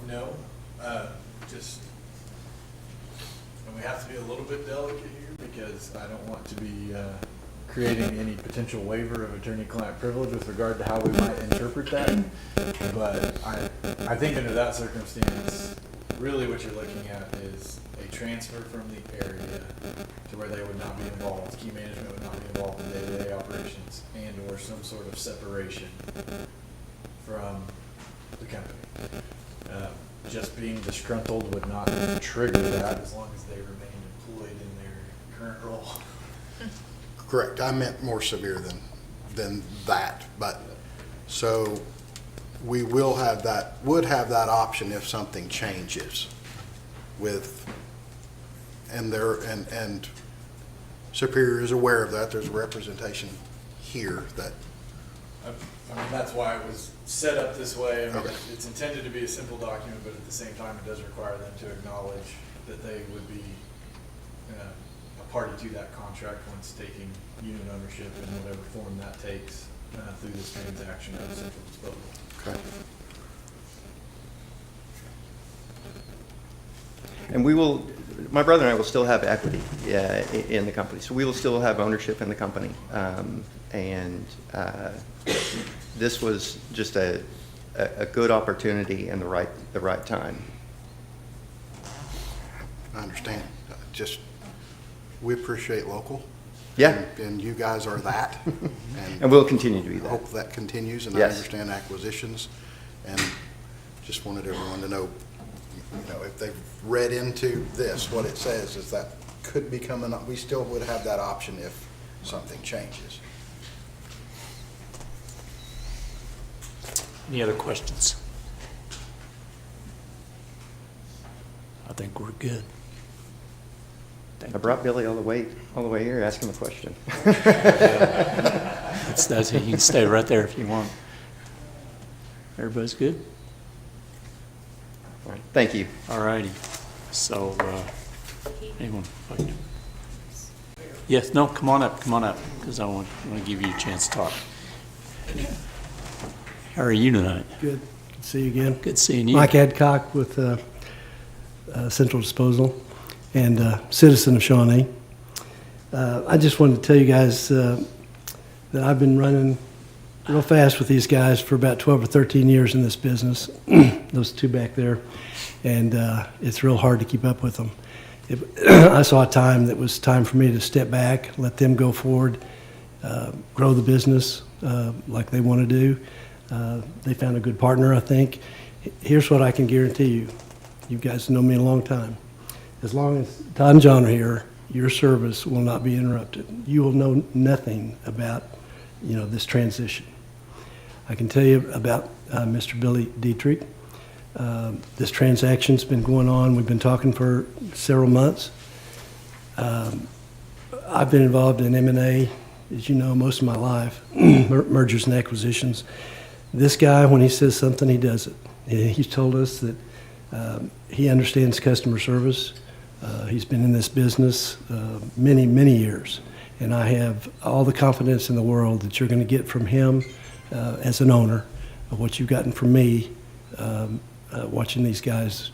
No, just, and we have to be a little bit delicate here because I don't want to be creating any potential waiver of attorney-client privilege with regard to how we might interpret that. But I think under that circumstance, really what you're looking at is a transfer from the area to where they would not be involved, key management would not be involved in day-to-day operations, and or some sort of separation from the company. Just being disgruntled would not trigger that as long as they remain employed in their current role. Correct. I meant more severe than that. But so we will have that, would have that option if something changes with, and Superior is aware of that. There's a representation here that. I mean, that's why it was set up this way. I mean, Okay. it's intended to be a simple document, but at the same time, it does require them to acknowledge that they would be a party to that contract once taking unit ownership in whatever form that takes through this transaction of Central Disposal. Okay. And we will, my brother and I will still have equity in the company. So we will still have ownership in the company. This was just a good opportunity and the right time. I understand. Just, we appreciate local. Yeah. And you guys are that. And we'll continue to be that. I hope that continues, and I Yes. understand acquisitions. And just wanted everyone to know, you know, if they've read into this, what it says is that could be coming up. We still would have that option if something changes. Any other questions? I think we're good. I brought Billy all the way here, ask him a question. That's it. You can stay right there if you want. Everybody's good? All right, thank you. All righty. So, anyone? Yes, no, come on up, because I want to give you a chance to talk. How are you tonight? Good. Good to see you again. Good seeing you. Mike Adcock with Central Disposal and citizen of Shawnee. I just wanted to tell you guys that I've been running real fast with these guys for about 12 or 13 years in this business, those two back there, and it's real hard to keep up with them. I saw a time that was time for me to step back, let them go forward, grow the business like they want to do. They found a good partner, I think. Here's what I can guarantee you. You guys know me a long time. As long as Todd and John are here, your service will not be interrupted. You will know nothing about, this transition. I can tell you about Mr. Billy Dietrich. This transaction's been going on. We've been talking for several months. I've been involved in M&A, as you know, most of my life, mergers and acquisitions. This guy, when he says something, he does it. He's told us that he understands customer service. He's been in this business many, many years. And I have all the confidence in the world that you're going to get from him as an owner of what you've gotten from me watching these guys,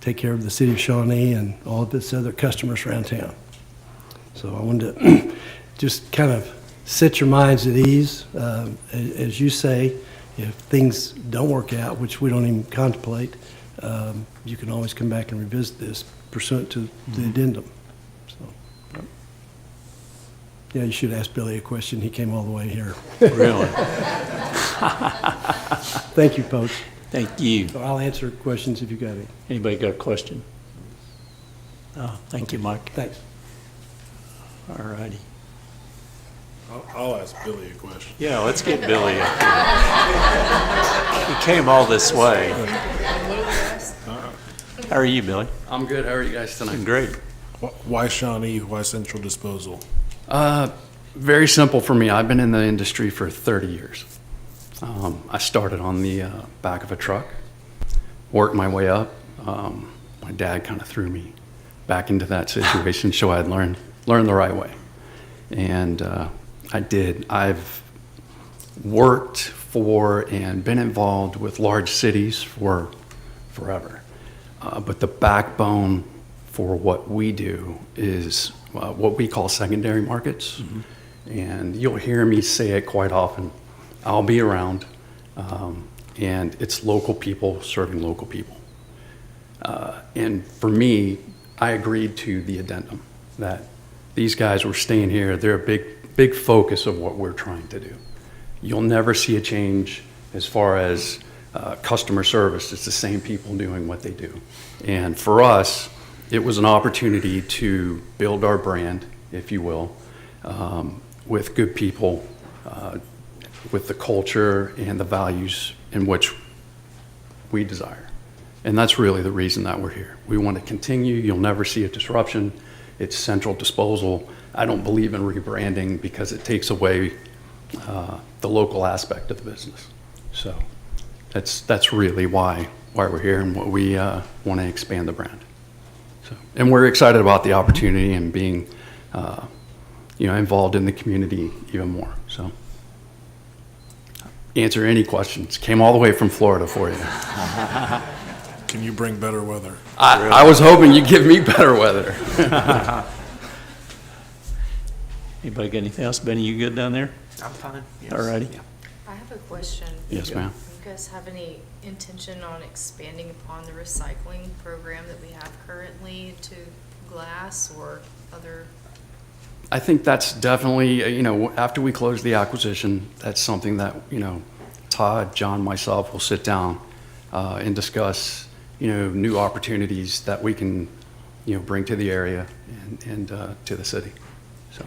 take care of the city of Shawnee and all of its other customers around town. So I wanted to just kind of set your minds at ease. As you say, if things don't work out, which we don't even contemplate, you can always come back and revisit this pursuant to the addendum. So, yeah, you should ask Billy a question. He came all the way here. Really? Thank you, folks. Thank you. So I'll answer questions if you got any. Anybody got a question? Thank you, Mike. Thanks. All righty. I'll ask Billy a question. Yeah, let's get Billy up here. He came all this way. How are you, Billy? I'm good. How are you guys tonight? Great. Why Shawnee? Why Central Disposal? Very simple for me. I've been in the industry for 30 years. I started on the back of a truck, worked my way up. My dad kind of threw me back into that situation, so I'd learn the right way. And I did. I've worked for and been involved with large cities for forever. But the backbone for what we do is what we call secondary markets. Mm-hmm. And you'll hear me say it quite often. I'll be around, and it's local people serving local people. And for me, I agreed to the addendum that these guys were staying here. They're a big focus of what we're trying to do. You'll never see a change as far as customer service. It's the same people doing what they do. And for us, it was an opportunity to build our brand, if you will, with good people, with the culture and the values in which we desire. And that's really the reason that we're here. We want to continue. You'll never see a disruption. It's Central Disposal. I don't believe in rebranding because it takes away the local aspect of the business. So that's really why we're here and what we want to expand the brand. So, and we're excited about the opportunity and being involved in the community even more. So answer any questions. Came all the way from Florida for you. Can you bring better weather? I was hoping you'd give me better weather. Anybody got anything else? Benny, you good down there? I'm fine. Yes. All righty. Yeah. I have a question. Yes, ma'am. Do you guys have any intention on expanding upon the recycling program that we have currently to glass or other? I think that's definitely, after we close the acquisition, that's something that, Todd, John, myself will sit down and discuss, new opportunities that we can, bring to the area and to the city. So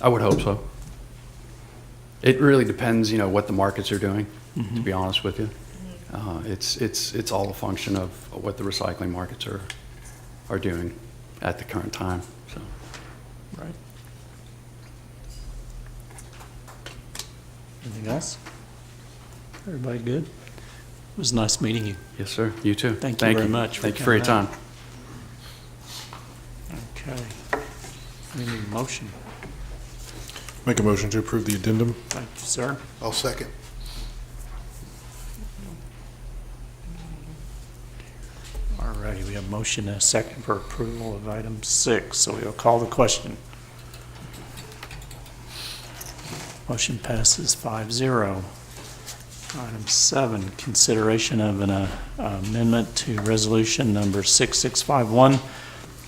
I would hope so. It really depends, what the markets are doing, to be honest with you. It's all a function of what the recycling markets are doing at the current time. So, right. Anything else? Everybody good? It was nice meeting you. Yes, sir. You too. Thank you very much. Thank you for your coming time. out. Okay. We need a motion. Make a motion to approve the addendum. Thank you, sir. I'll second. All righty, we have motion and a second for approval of item 6, so we'll call the question. Motion passes 5-0. Item 7, consideration of an amendment to resolution number 6651,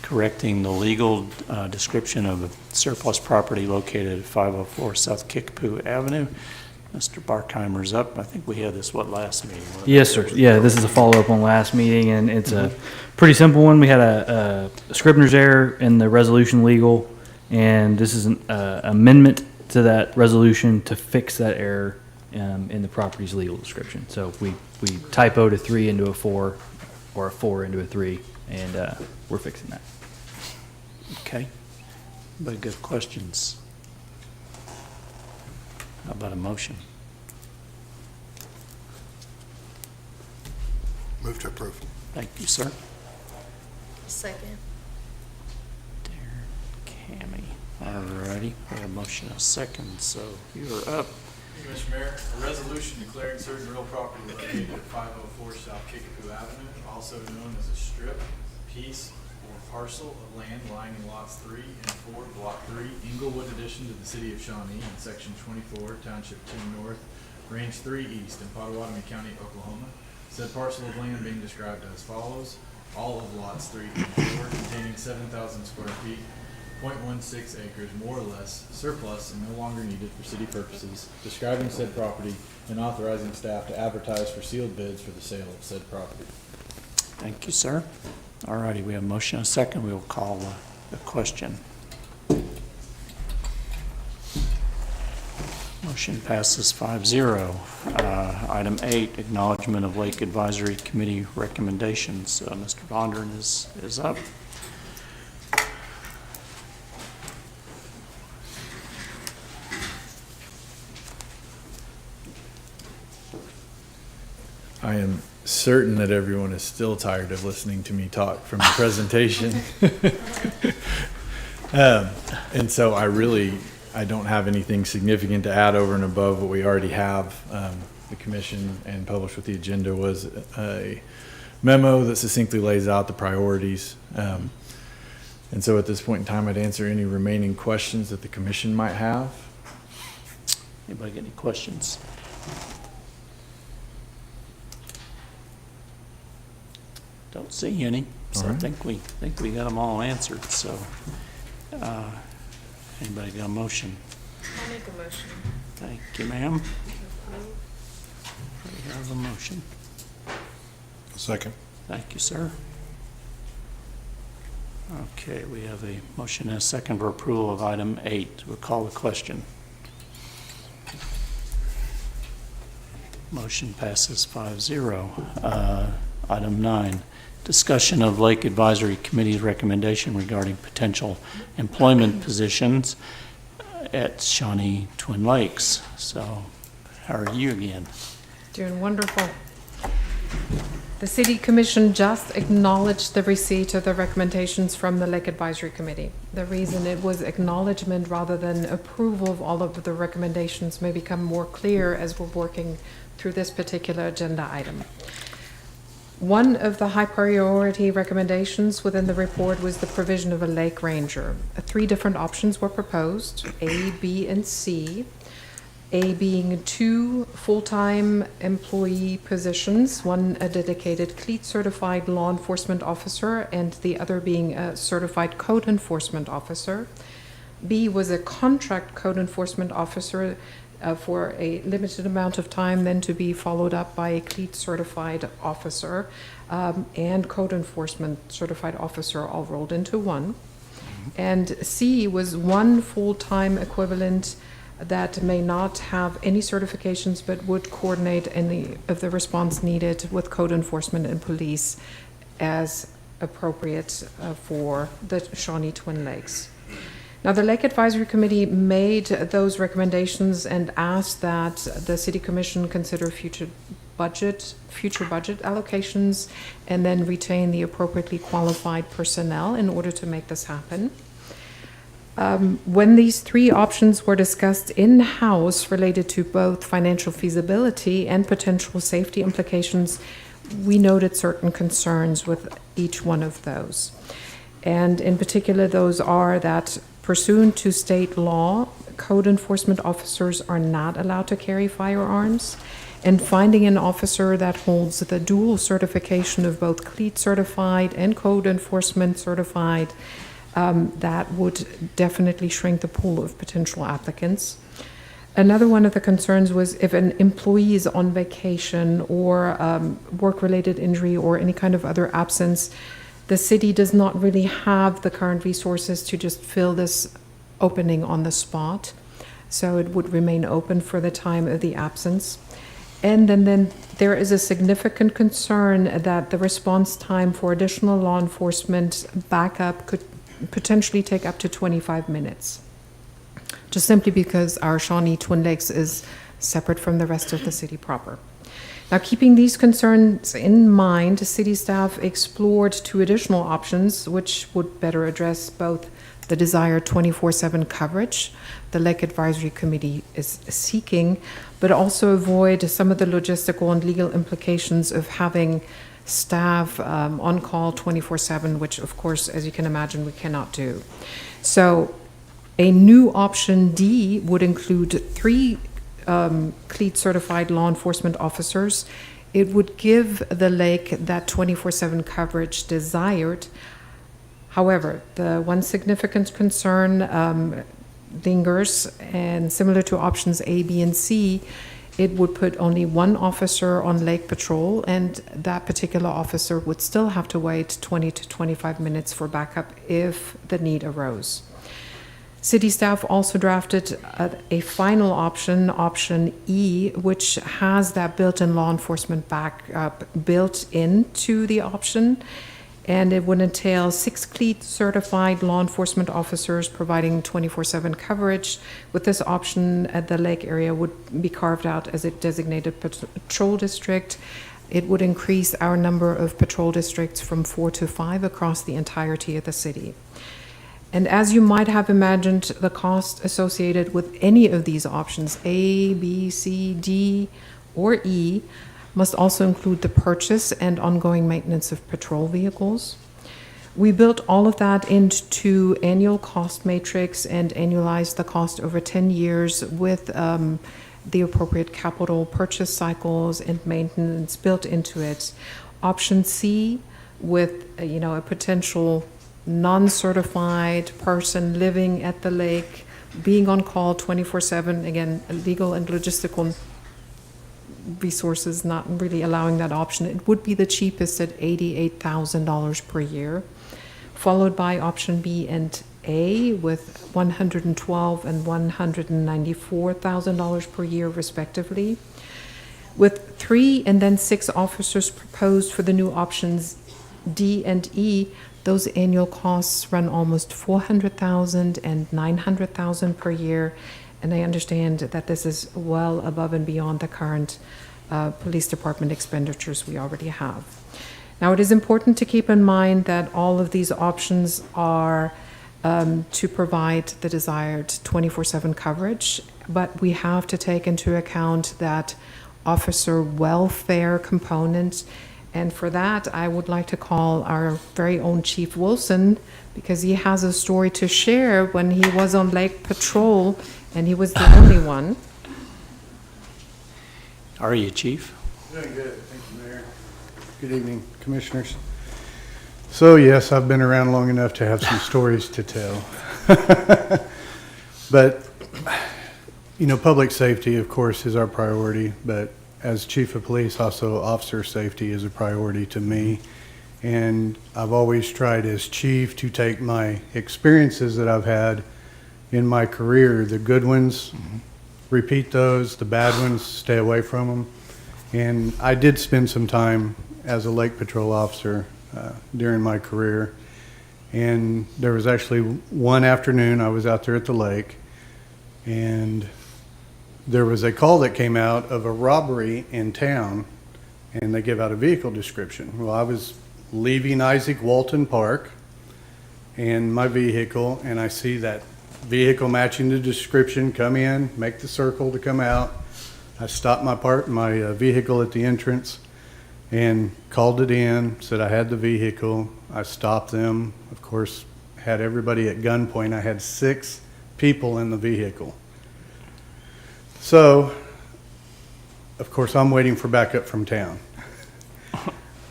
correcting the legal description of a surplus property located at 504 South Kickapoo Avenue. Mr. Barkheimer's up. I think we had this, last meeting? Yes, sir. Yeah, this is a follow-up on last meeting, and it's a pretty simple one. We had a Scribner's error in the resolution legal, and this is an amendment to that resolution to fix that error in the property's legal description. So we typoed a 3 into a 4, or a 4 into a 3, and we're fixing that. Okay. Anybody got questions? How about a motion? Move to approve. Thank you, sir. Second. Cammy. All righty. We have a motion and a second, so you're up. Thank you, Mr. Mayor. A resolution declaring certain real property located at 504 South Kickapoo Avenue, also known as a strip, piece, or parcel of land lying in lots 3 and 4, block 3, Inglewood addition to the city of Shawnee in section 24, township 10 north, range 3 east in Potawatomi County, Oklahoma. Said parcel of land being described as follows: all of lots 3 and 4 containing 7,000 square feet, 0.16 acres more or less, surplus and no longer needed for city purposes, describing said property and authorizing staff to advertise for sealed bids for the sale of said property. Thank you, sir. All righty, we have a motion and a second. We will call the question. Motion passes 5-0. Item 8, acknowledgement of Lake Advisory Committee recommendations. Mr. Vondran is up. I am certain that everyone is still tired of listening to me talk from the presentation. And so I don't have anything significant to add over and above what we already have. The commission and published with the agenda was a memo that succinctly lays out the priorities. And so at this point in time, I'd answer any remaining questions that the commission might have. Anybody got any questions? Don't see any, so All right. I think we got them all answered. So, anybody got a motion? I'll make a motion. Thank you, ma'am. We have a motion. Second. Thank you, sir. Okay, we have a motion and a second for approval of item 8. We'll call the question. Motion passes 5-0. Item 9, discussion of Lake Advisory Committee's recommendation regarding potential employment positions at Shawnee Twin Lakes. So, how are you again? Doing wonderful. The City Commission just acknowledged the receipt of the recommendations from the Lake Advisory Committee. The reason it was acknowledgement rather than approval of all of the recommendations may become more clear as we're working through this particular agenda item. One of the high priority recommendations within the report was the provision of a lake ranger. 3 different options were proposed, A, B, and C. A being 2 full-time employee positions, one a dedicated CLEAT certified law enforcement officer and the other being a certified code enforcement officer. B was a contract code enforcement officer for a limited amount of time, then to be followed up by a CLEAT certified officer and code enforcement certified officer all rolled into one. And C was 1 full-time equivalent that may not have any certifications but would coordinate any of the response needed with code enforcement and police as appropriate for the Shawnee Twin Lakes. Now, the Lake Advisory Committee made those recommendations and asked that the City Commission consider future budget allocations and then retain the appropriately qualified personnel in order to make this happen. When these three options were discussed in-house related to both financial feasibility and potential safety implications, we noted certain concerns with each one of those. And in particular, those are that pursuant to state law, code enforcement officers are not allowed to carry firearms. And finding an officer that holds the dual certification of both CLEAT certified and code enforcement certified, that would definitely shrink the pool of potential applicants. Another one of the concerns was if an employee is on vacation or work-related injury or any kind of other absence, the city does not really have the current resources to just fill this opening on the spot. So it would remain open for the time of the absence. And then there is a significant concern that the response time for additional law enforcement backup could potentially take up to 25 minutes. Just simply because our Shawnee Twin Lakes is separate from the rest of the city proper. Now, keeping these concerns in mind, city staff explored two additional options which would better address both the desired 24/7 coverage the Lake Advisory Committee is seeking, but also avoid some of the logistical and legal implications of having staff on call 24/7, which of course, as you can imagine, we cannot do. So a new option D would include 3 CLEAT certified law enforcement officers. It would give the lake that 24/7 coverage desired. However, the one significant concern lingers, and similar to options A, B, and C, it would put only one officer on lake patrol, and that particular officer would still have to wait 20 to 25 minutes for backup if the need arose. City staff also drafted a final option, option E, which has that built-in law enforcement backup built into the option, and it would entail 6 CLEAT certified law enforcement officers providing 24/7 coverage. With this option, the lake area would be carved out as a designated patrol district. It would increase our number of patrol districts from 4 to 5 across the entirety of the city. And as you might have imagined, the cost associated with any of these options, A, B, C, D, or E, must also include the purchase and ongoing maintenance of patrol vehicles. We built all of that into annual cost matrix and annualized the cost over 10 years with the appropriate capital purchase cycles and maintenance built into it. Option C, with a potential non-certified person living at the lake, being on call 24/7, again, legal and logistical resources not really allowing that option. It would be the cheapest at $88,000 per year, followed by option B and A with $112,000 and $194,000 per year respectively. With 3 and then 6 officers proposed for the new options D and E, those annual costs run almost $400,000 and $900,000 per year. And I understand that this is well above and beyond the current police department expenditures we already have. Now, it is important to keep in mind that all of these options are to provide the desired 24/7 coverage, but we have to take into account that officer welfare component. And for that, I would like to call our very own Chief Wilson, because he has a story to share when he was on Lake Patrol and he was the only one. How are you, Chief? Doing good. Thank you, Mayor. Good evening, Commissioners. So, yes, I've been around long enough to have some stories to tell. But, public safety, of course, is our priority, but as Chief of Police, also officer safety is a priority to me. And I've always tried as Chief to take my experiences that I've had in my career, the good ones, repeat those, the bad ones, stay away from them. And I did spend some time as a Lake Patrol officer during my career. And there was actually one afternoon I was out there at the lake, and there was a call that came out of a robbery in town, and they give out a vehicle description. Well, I was leaving Isaac Walton Park and my vehicle, and I see that vehicle matching the description come in, make the circle to come out. I stopped my vehicle at the entrance and called it in, said I had the vehicle. I stopped them, of course, had everybody at gunpoint. I had 6 people in the vehicle. So, of course, I'm waiting for backup from town.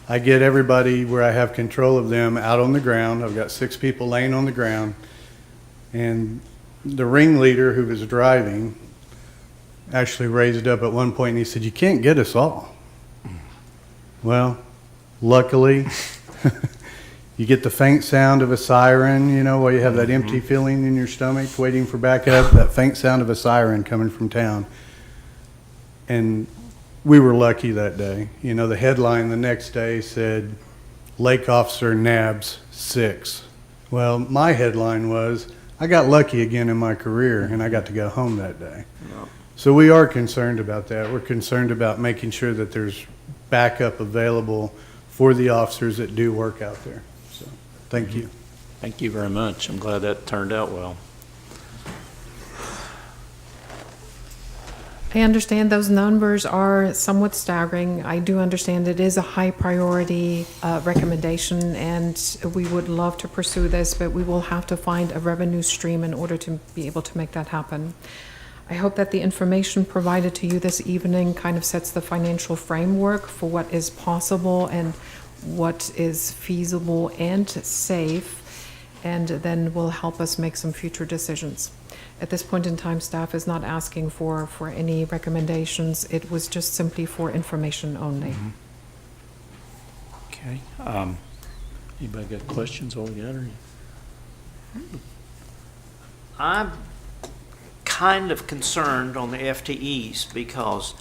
I get everybody where I have control of them out on the ground. I've got 6 people laying on the ground. And the ringleader who was driving actually raised up at one point and he said, "You can't get us all." Well, luckily, you get the faint sound of a siren, you know, while you have that empty feeling in your stomach waiting for backup, that faint sound of a siren coming from town. And we were lucky that day. You know, the headline the next day said, "Lake Officer nabs 6." Well, my headline was, I got lucky again in my career and I got to go home that day. So we are concerned about that. We're concerned about making sure that there's backup available for the officers that do work out there. So, thank you. Thank you very much. I'm glad that turned out well. I understand those numbers are somewhat staggering. I do understand it is a high priority recommendation, and we would love to pursue this, but we will have to find a revenue stream in order to be able to make that happen. I hope that the information provided to you this evening kind of sets the financial framework for what is possible and what is feasible and safe, and then will help us make some future decisions. At this point in time, staff is not asking for any recommendations. It was just simply for information only. Okay. Anybody got questions altogether? I'm kind of concerned on the FTEs because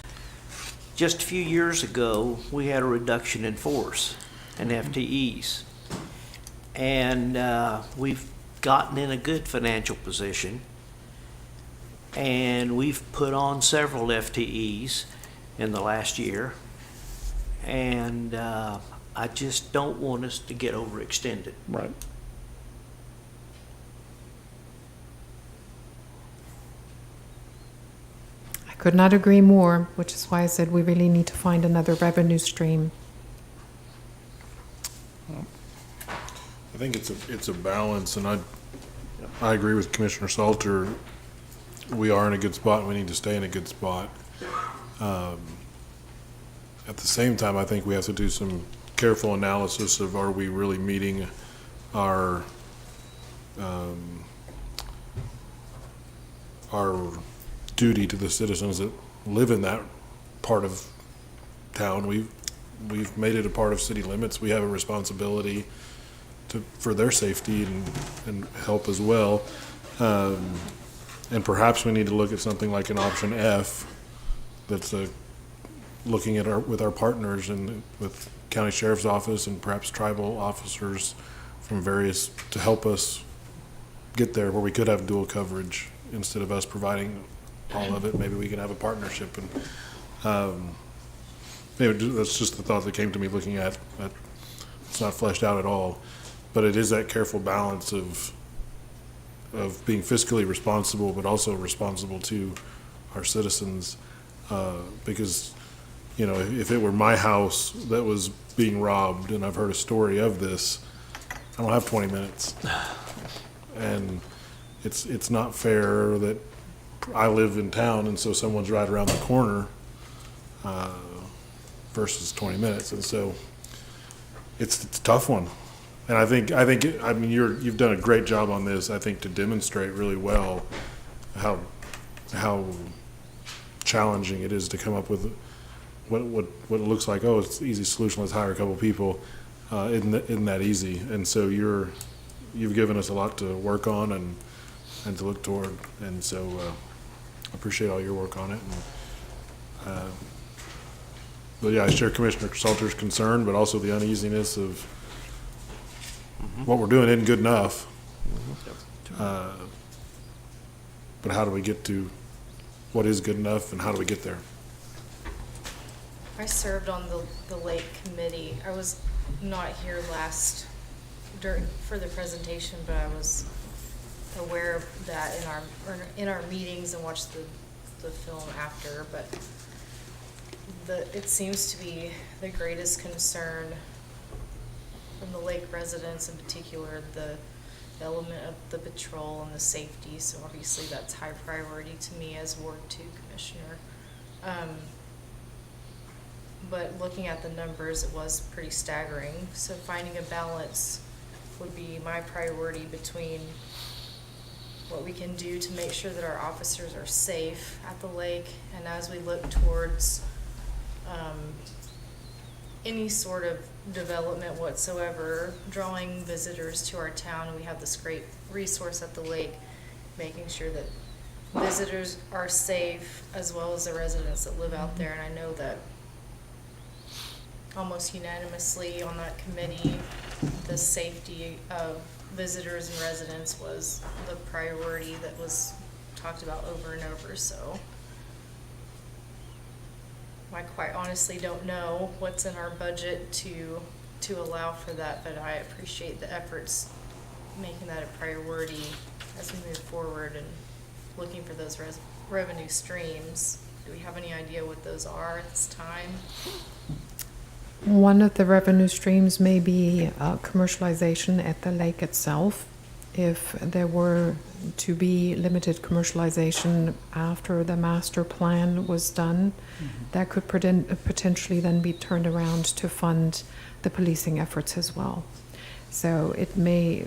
just a few years ago, we had a reduction in force in FTEs. And we've gotten in a good financial position. And we've put on several FTEs in the last year. And I just don't want us to get overextended. Right. I could not agree more, which is why I said we really need to find another revenue stream. I think it's a balance, and I agree with Commissioner Salter. We are in a good spot, and we need to stay in a good spot. At the same time, I think we have to do some careful analysis of, are we really meeting our duty to the citizens that live in that part of town. We've made it a part of city limits. We have a responsibility for their safety and help as well. And perhaps we need to look at something like an option F that's looking at with our partners and with county sheriff's office and perhaps tribal officers from various to help us get there where we could have dual coverage instead of us providing all of it. Maybe we can have a partnership, and maybe that's just the thought that came to me looking at it's not fleshed out at all, but it is that careful balance of being fiscally responsible, but also responsible to our citizens, because, you know, if it were my house that was being robbed, and I've heard a story of this, I don't have 20 minutes. And it's not fair that I live in town, and so someone's right around the corner, versus 20 minutes. And so it's a tough one. And I mean, you've done a great job on this, I think, to demonstrate really well how challenging it is to come up with what looks like, oh, it's an easy solution, let's hire a couple people. Isn't that easy? And so you've given us a lot to work on and to look toward. And so I appreciate all your work on it. And, but yeah, I share Commissioner Salter's concern, but also the uneasiness of what we're doing isn't good enough. But how do we get to what is good enough, and how do we get there? I served on the lake committee. I was not here for the presentation, but I was aware of that in our meetings and watched the film after. But it seems to be the greatest concern from the lake residents, in particular, the element of the patrol and the safety. So obviously that's high priority to me as Ward 2 Commissioner. But looking at the numbers, it was pretty staggering. So finding a balance would be my priority between what we can do to make sure that our officers are safe at the lake, and as we look towards any sort of development whatsoever, drawing visitors to our town. We have this great resource at the lake, making sure that visitors are safe as well as the residents that live out there. And I know that almost unanimously on that committee, the safety of visitors and residents was the priority that was talked about over and over. So I quite honestly don't know what's in our budget to allow for that, but I appreciate the efforts making that a priority as we move forward and looking for those revenue streams. Do we have any idea what those are at this time? One of the revenue streams may be commercialization at the lake itself. If there were to be limited commercialization after the master plan was done, that could potentially then be turned around to fund the policing efforts as well. So it may,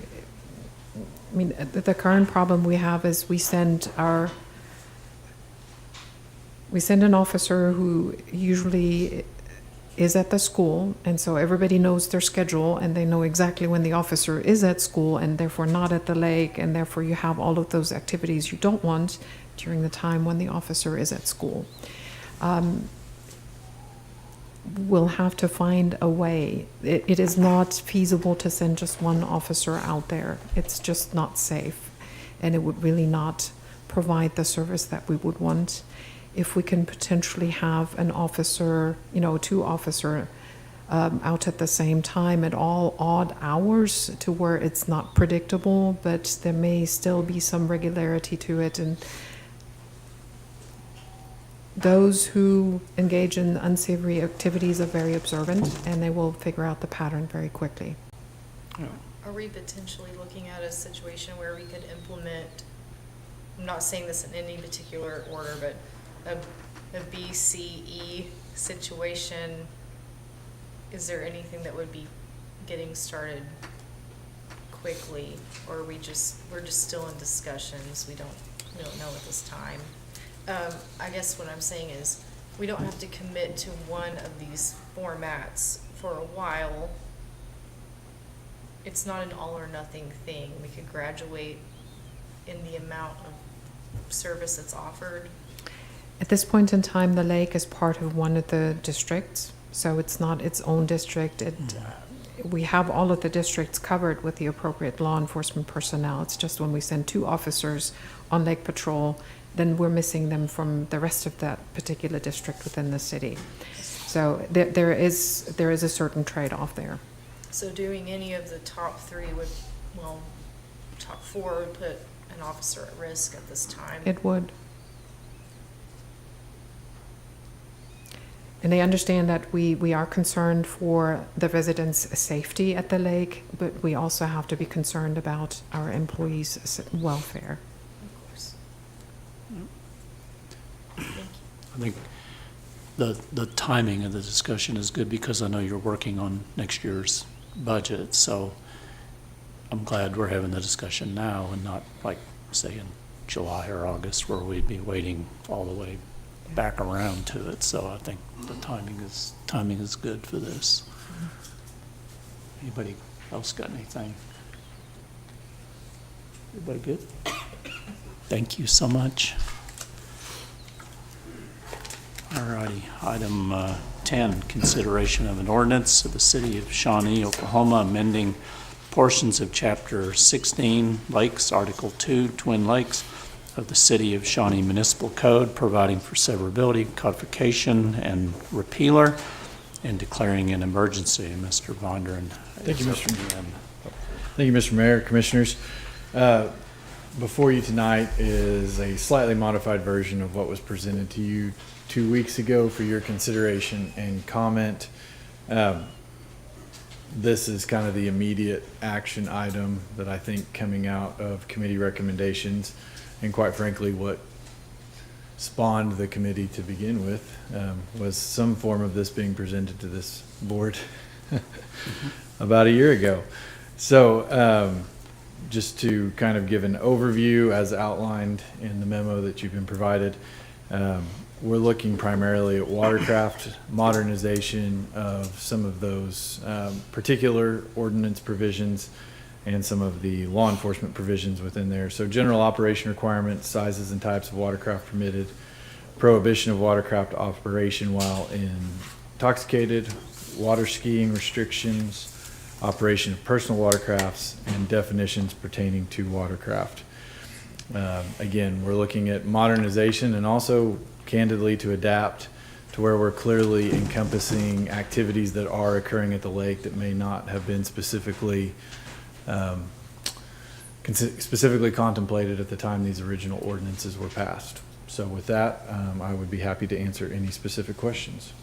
I mean, the current problem we have is we send an officer who usually is at the school, and so everybody knows their schedule and they know exactly when the officer is at school and therefore not at the lake, and therefore you have all of those activities you don't want during the time when the officer is at school. We'll have to find a way. It is not feasible to send just one officer out there. It's just not safe, and it would really not provide the service that we would want. If we can potentially have an officer, two officer out at the same time at all odd hours to where it's not predictable, but there may still be some regularity to it. And those who engage in unsavory activities are very observant, and they will figure out the pattern very quickly. Are we potentially looking at a situation where we could implement, I'm not saying this in any particular order, but a BCE situation? Is there anything that would be getting started quickly, or we're just still in discussions? We don't know at this time. I guess what I'm saying is we don't have to commit to one of these formats for a while. It's not an all or nothing thing. We could graduate in the amount of service that's offered. At this point in time, the lake is part of one of the districts, so it's not its own district. We have all of the districts covered with the appropriate law enforcement personnel. It's just when we send 2 officers on lake patrol, then we're missing them from the rest of that particular district within the city. So there is a certain trade-off there. So doing any of the top 3 top 4 would put an officer at risk at this time. It would. And they understand that we are concerned for the residents' safety at the lake, but we also have to be concerned about our employees' welfare. Of course. I think the timing of the discussion is good because I know you're working on next year's budget, so I'm glad we're having the discussion now and not like, say, in July or August where we'd be waiting all the way back around to it. So I think the timing is good for this. Anybody else got anything? Everybody good? Thank you so much. All righty, item 10, consideration of an ordinance of the City of Shawnee, Oklahoma, amending portions of Chapter 16 Lakes, Article 2, Twin Lakes of the City of Shawnee Municipal Code, providing for severability, codification, and repealer, and declaring an emergency. Mr. Vondran. Thank you, Mr. Thank you, Mr. Mayor, Commissioners. Before you tonight is a slightly modified version of what was presented to you 2 weeks ago for your consideration and comment. This is kind of the immediate action item that I think coming out of committee recommendations, and quite frankly, what spawned the committee to begin with, was some form of this being presented to this board about a year ago. So just to kind of give an overview as outlined in the memo that you've been provided, we're looking primarily at watercraft modernization of some of those particular ordinance provisions and some of the law enforcement provisions within there. So general operation requirements, sizes and types of watercraft permitted, prohibition of watercraft operation while intoxicated, water skiing restrictions, operation of personal watercrafts, and definitions pertaining to watercraft. Again, we're looking at modernization and also candidly to adapt to where we're clearly encompassing activities that are occurring at the lake that may not have been specifically contemplated at the time these original ordinances were passed. So with that, I would be happy to answer any specific questions.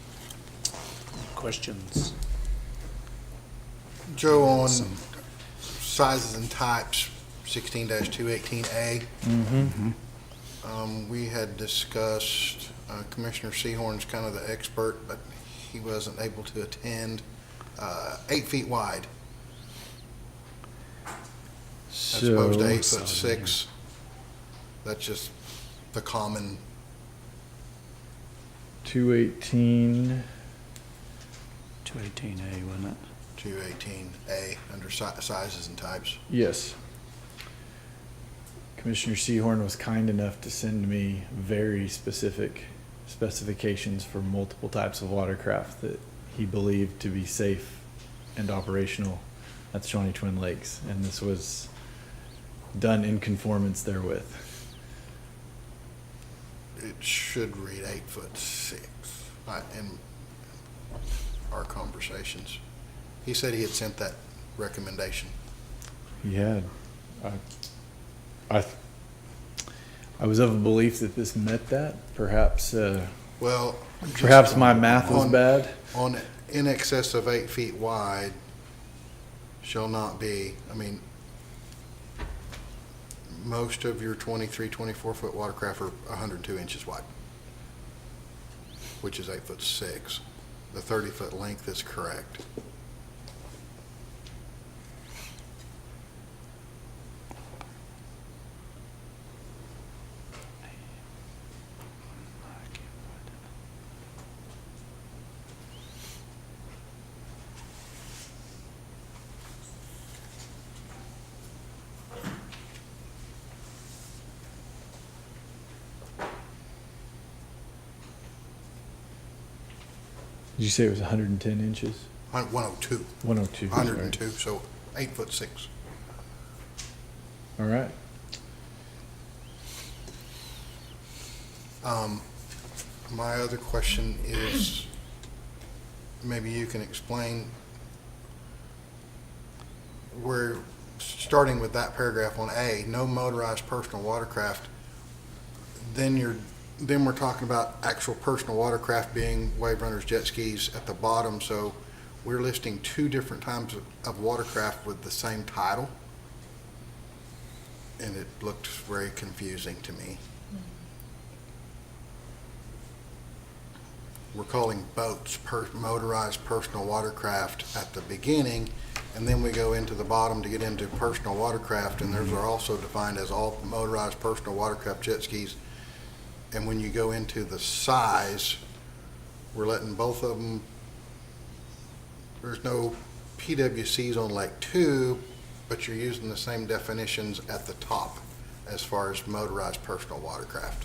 Questions? Joe, on sizes and types, 16-218A, we had discussed, Commissioner Seahorn's kind of the expert, but he wasn't able to attend, 8 feet wide. As opposed to 8'6". That's just the common. 218. 218A, wasn't it? 218A under sizes and types. Yes. Commissioner Seahorn was kind enough to send me very specific specifications for multiple types of watercraft that he believed to be safe and operational at the Shawnee Twin Lakes, and this was done in conformance therewith. It should read 8'6" in our conversations. He said he had sent that recommendation. He had. I was of a belief that this met that. Perhaps. Well, perhaps my math was bad. On in excess of 8 feet wide shall not be. I mean, most of your 23, 24 foot watercraft are 102 inches wide, which is 8'6". The 30 foot length is correct. Did you say it was 110 inches? 102. 102. 102, so 8'6". All right. My other question is, maybe you can explain where, starting with that paragraph on A, no motorized personal watercraft, then we're talking about actual personal watercraft being wave runners, jet skis at the bottom, so we're listing two different types of watercraft with the same title, and it looked very confusing to me. We're calling boats motorized personal watercraft at the beginning, and then we go into the bottom to get into personal watercraft, and those are also defined as all motorized personal watercraft, jet skis. And when you go into the size, we're letting both of them, there's no PWCs on Lake 2, but you're using the same definitions at the top as far as motorized personal watercraft.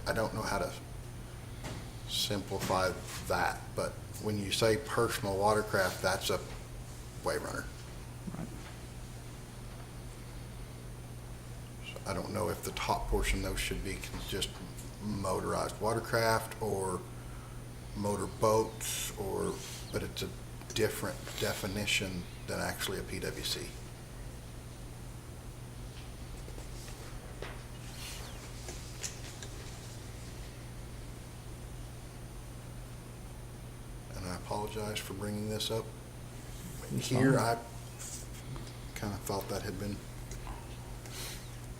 I don't know how to simplify that, but when you say personal watercraft, that's a wave runner. Right. I don't know if the top portion, though, should be just motorized watercraft or motor boats, but it's a different definition than actually a PWC. And I apologize for bringing this up here. I kind of thought that had been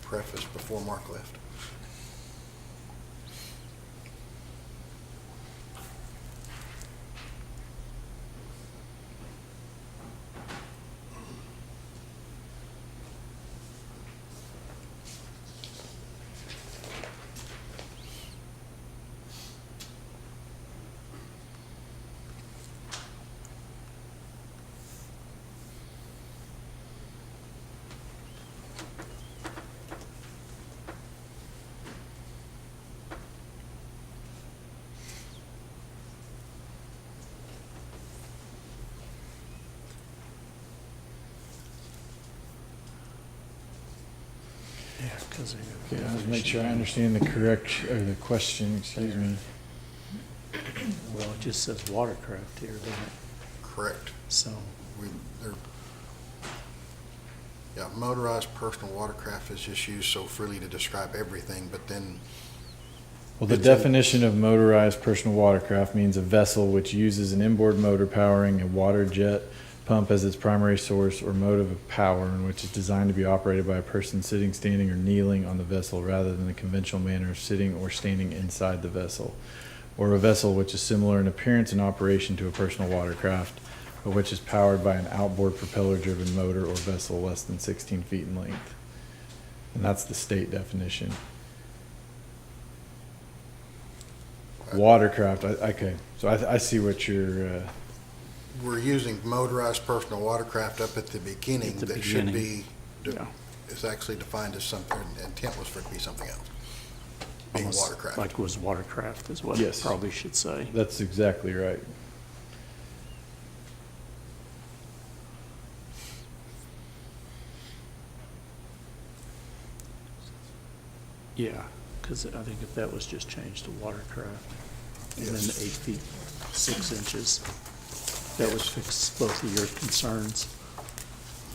prefaced before Mark left. Yeah, because Okay, let's make sure I understand the question, excuse me. Well, it just says watercraft here, doesn't it? Correct. So, Yeah, motorized personal watercraft is just used so freely to describe everything, but then Well, the definition of motorized personal watercraft means a vessel which uses an inboard motor powering a water jet pump as its primary source or motive of power, and which is designed to be operated by a person sitting, standing, or kneeling on the vessel rather than the conventional manner of sitting or standing inside the vessel, or a vessel which is similar in appearance and operation to a personal watercraft, but which is powered by an outboard propeller-driven motor or vessel less than 16 feet in length. And that's the state definition. Watercraft, okay, so I see what you're, we're using motorized personal watercraft up at the beginning At the that should beginning. be, Yeah. is actually defined as something, intent was for it to be something else. Being almost watercraft. like was watercraft is what Yes. it probably should say. that's exactly right. Yeah, because I think if that was just changed to watercraft, and then Yes. 8 feet 6 inches, that would fix both of your concerns.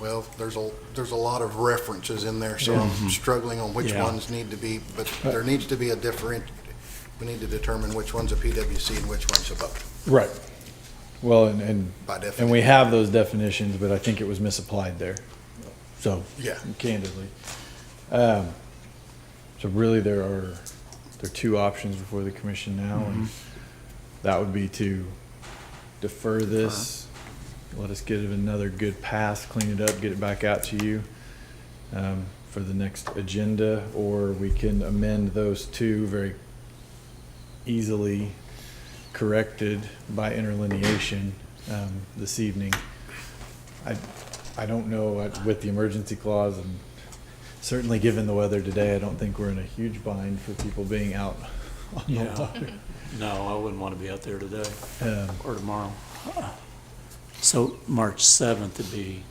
Well, there's a lot of references in there, so I'm struggling on which Yeah. ones need to be, but there needs to be a we need to determine which one's a PWC and which one's a boat. Right. Well, and By we definition. have those definitions, but I think it was misapplied there. So, Yeah. candidly. So really there are two options before the commission now, and that would be to defer this, let us get it another good pass, clean it up, get it back out to you for the next agenda, or we can amend those two very easily corrected by interlineation this evening. I don't know, with the emergency clause, and certainly given the weather today, I don't think we're in a huge bind for people being out on the Yeah. water. No, I wouldn't want to be out there today Um, or tomorrow. So March 7th would be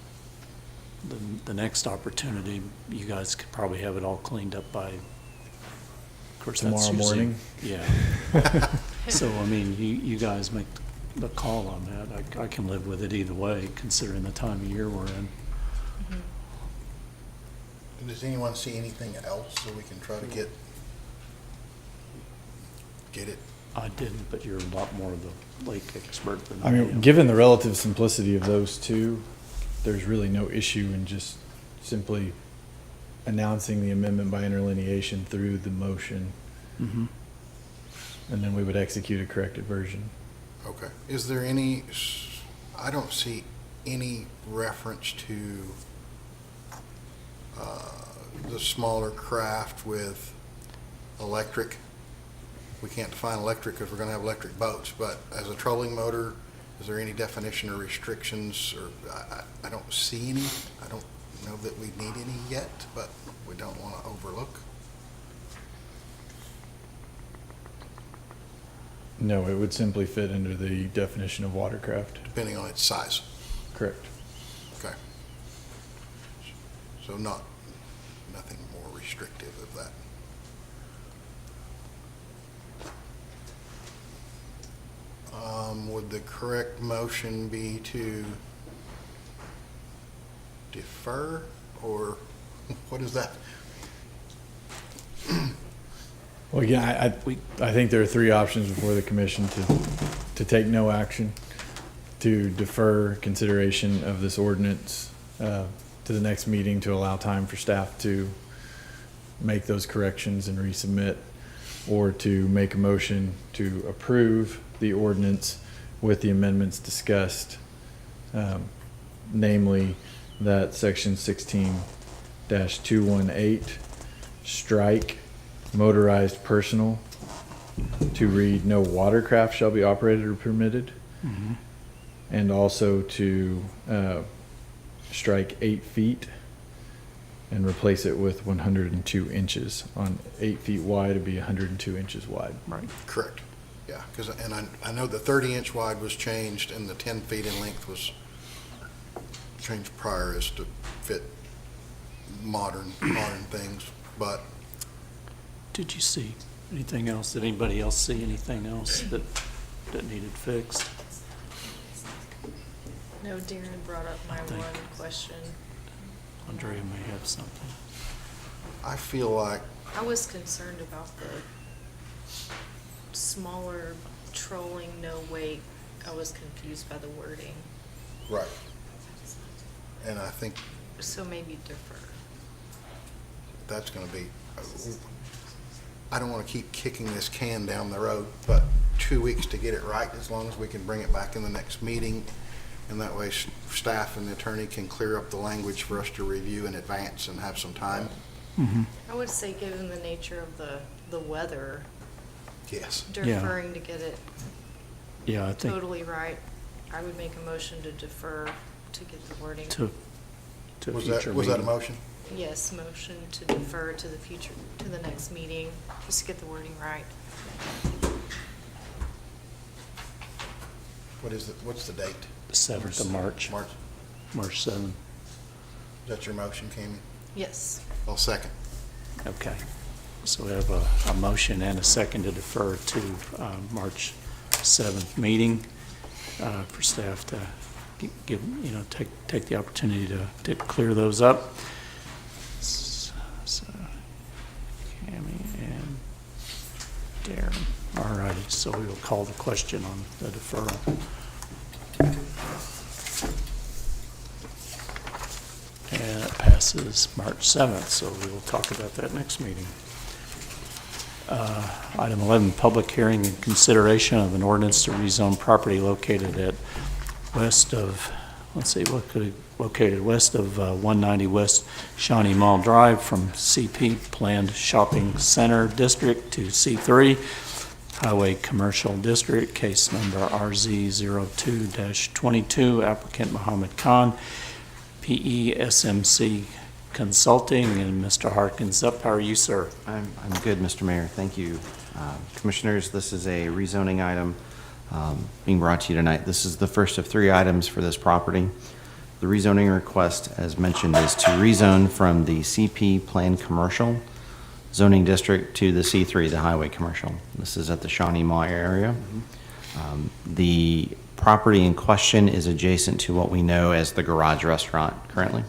the next opportunity. You guys could probably have it all cleaned up by, of course, that's Tomorrow usually- morning? Yeah. So, I mean, you guys make the call on that. I can live with it either way, considering the time of year we're in. Does anyone see anything else so we can try to get it? I didn't, but you're a lot more of the lake expert than I I mean, am. given the relative simplicity of those two, there's really no issue in just simply announcing the amendment by interlineation through the motion, Mhm. and then we would execute a corrected version. Okay. Is there I don't see any reference to the smaller craft with electric. We can't define electric because we're going to have electric boats, but as a trolling motor, is there any definition or restrictions? Or I don't see any. I don't know that we need any yet, but we don't want to overlook. No, it would simply fit under the definition of watercraft. Depending on its size. Correct. Okay. So nothing more restrictive. restrictive of that. Would the correct motion be to defer, or what is that? Well, again, I think there are three options before the commission: to take no action, to defer consideration of this ordinance to the next meeting to allow time for staff to make those corrections and resubmit, or to make a motion to approve the ordinance with the amendments discussed, namely that section 16-218 strike motorized personal to read no watercraft shall be operated or permitted, and also to strike 8 feet and replace it with 102 inches. On 8 feet wide, it'd be 102 inches wide. Right. Correct. Yeah, because, and I know the 30-inch wide was changed and the 10 feet in length was changed prior as to fit modern things, but. Did you see anything else? Did anybody else see anything else that needed fixed? No, Darren brought up my one question. Andrea may have something. I feel like. I was concerned about the smaller trolling, no weight. I was confused by the wording. Right. And I think So maybe defer. that's going to be, I don't want to keep kicking this can down the road, but 2 weeks to get it right, as long as we can bring it back in the next meeting. And that way staff and the attorney can clear up the language for us to review in advance and have some time. I would say, given the nature of the weather, Yes. deferring to get it Yeah, I think totally right, I would make a motion to defer to get the wording. to Was future that a meeting. motion? Yes, motion to defer to the future, to the next meeting, just to get the wording right. What's the date? 7th of March. March. March 7th. Is that your motion, Kami? Yes. I'll second. Okay. So we have a motion and a second to defer to March 7th meeting for staff to give, take the opportunity to clear those up. So, Kami and Darren. All righty, so we will call the question on the deferral. And it passes March 7th, so we will talk about that next meeting. Item 11, public hearing and consideration of an ordinance to rezone property located at west of, located west of 190 West Shawnee Mall Drive from CP Planned Shopping Center District to C3 Highway Commercial District, case number RZ02-22, applicant Muhammad Khan, PESMC Consulting, and Mr. Harkins up. How are you, sir? I'm good, Mr. Mayor. Thank you. Commissioners, this is a rezoning item being brought to you tonight. This is the first of 3 items for this property. The rezoning request, as mentioned, is to rezone from the CP Planned Commercial zoning district to the C3, the Highway Commercial. This is at the Shawnee Mall area. The property in question is adjacent to what we know as the Garage Restaurant currently.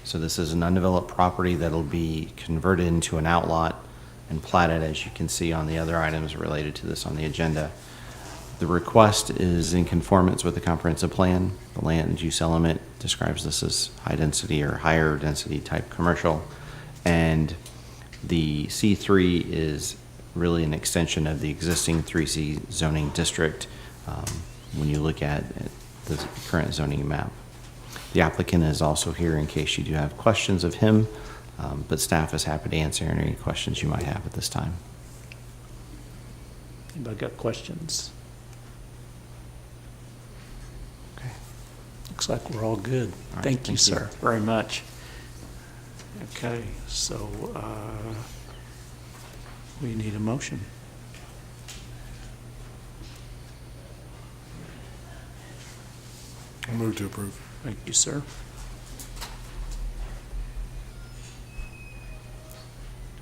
So this is an undeveloped property that'll be converted into an outlot and platted, as you can see on the other items related to this on the agenda. The request is in conformance with the comprehensive plan. The land use element describes this as high density or higher density type commercial. And the C3 is really an extension of the existing 3C zoning district when you look at the current zoning map. The applicant is also here in case you do have questions of him, but staff is happy to answer any questions you might have at this time. Anybody got questions? Okay. Looks like we're all good. All right, Thank you, thank you. sir, very much. Okay, so we need a motion. I'll move to approve. Thank you, sir.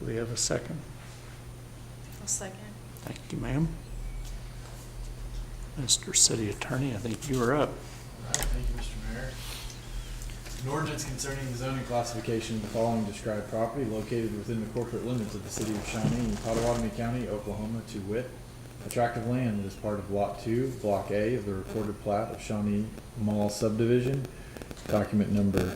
Do we have a second? I'll second. Thank you, ma'am. Mr. City Attorney, I think you are up. All right, thank you, Mr. Mayor. An ordinance concerning the zoning classification of the following described property located within the corporate limits of the city of Shawnee, Potawatomi County, Oklahoma, to wit, a tract of land that is part of Lot 2, Block A of the recorded plat of Shawnee Mall Subdivision, document number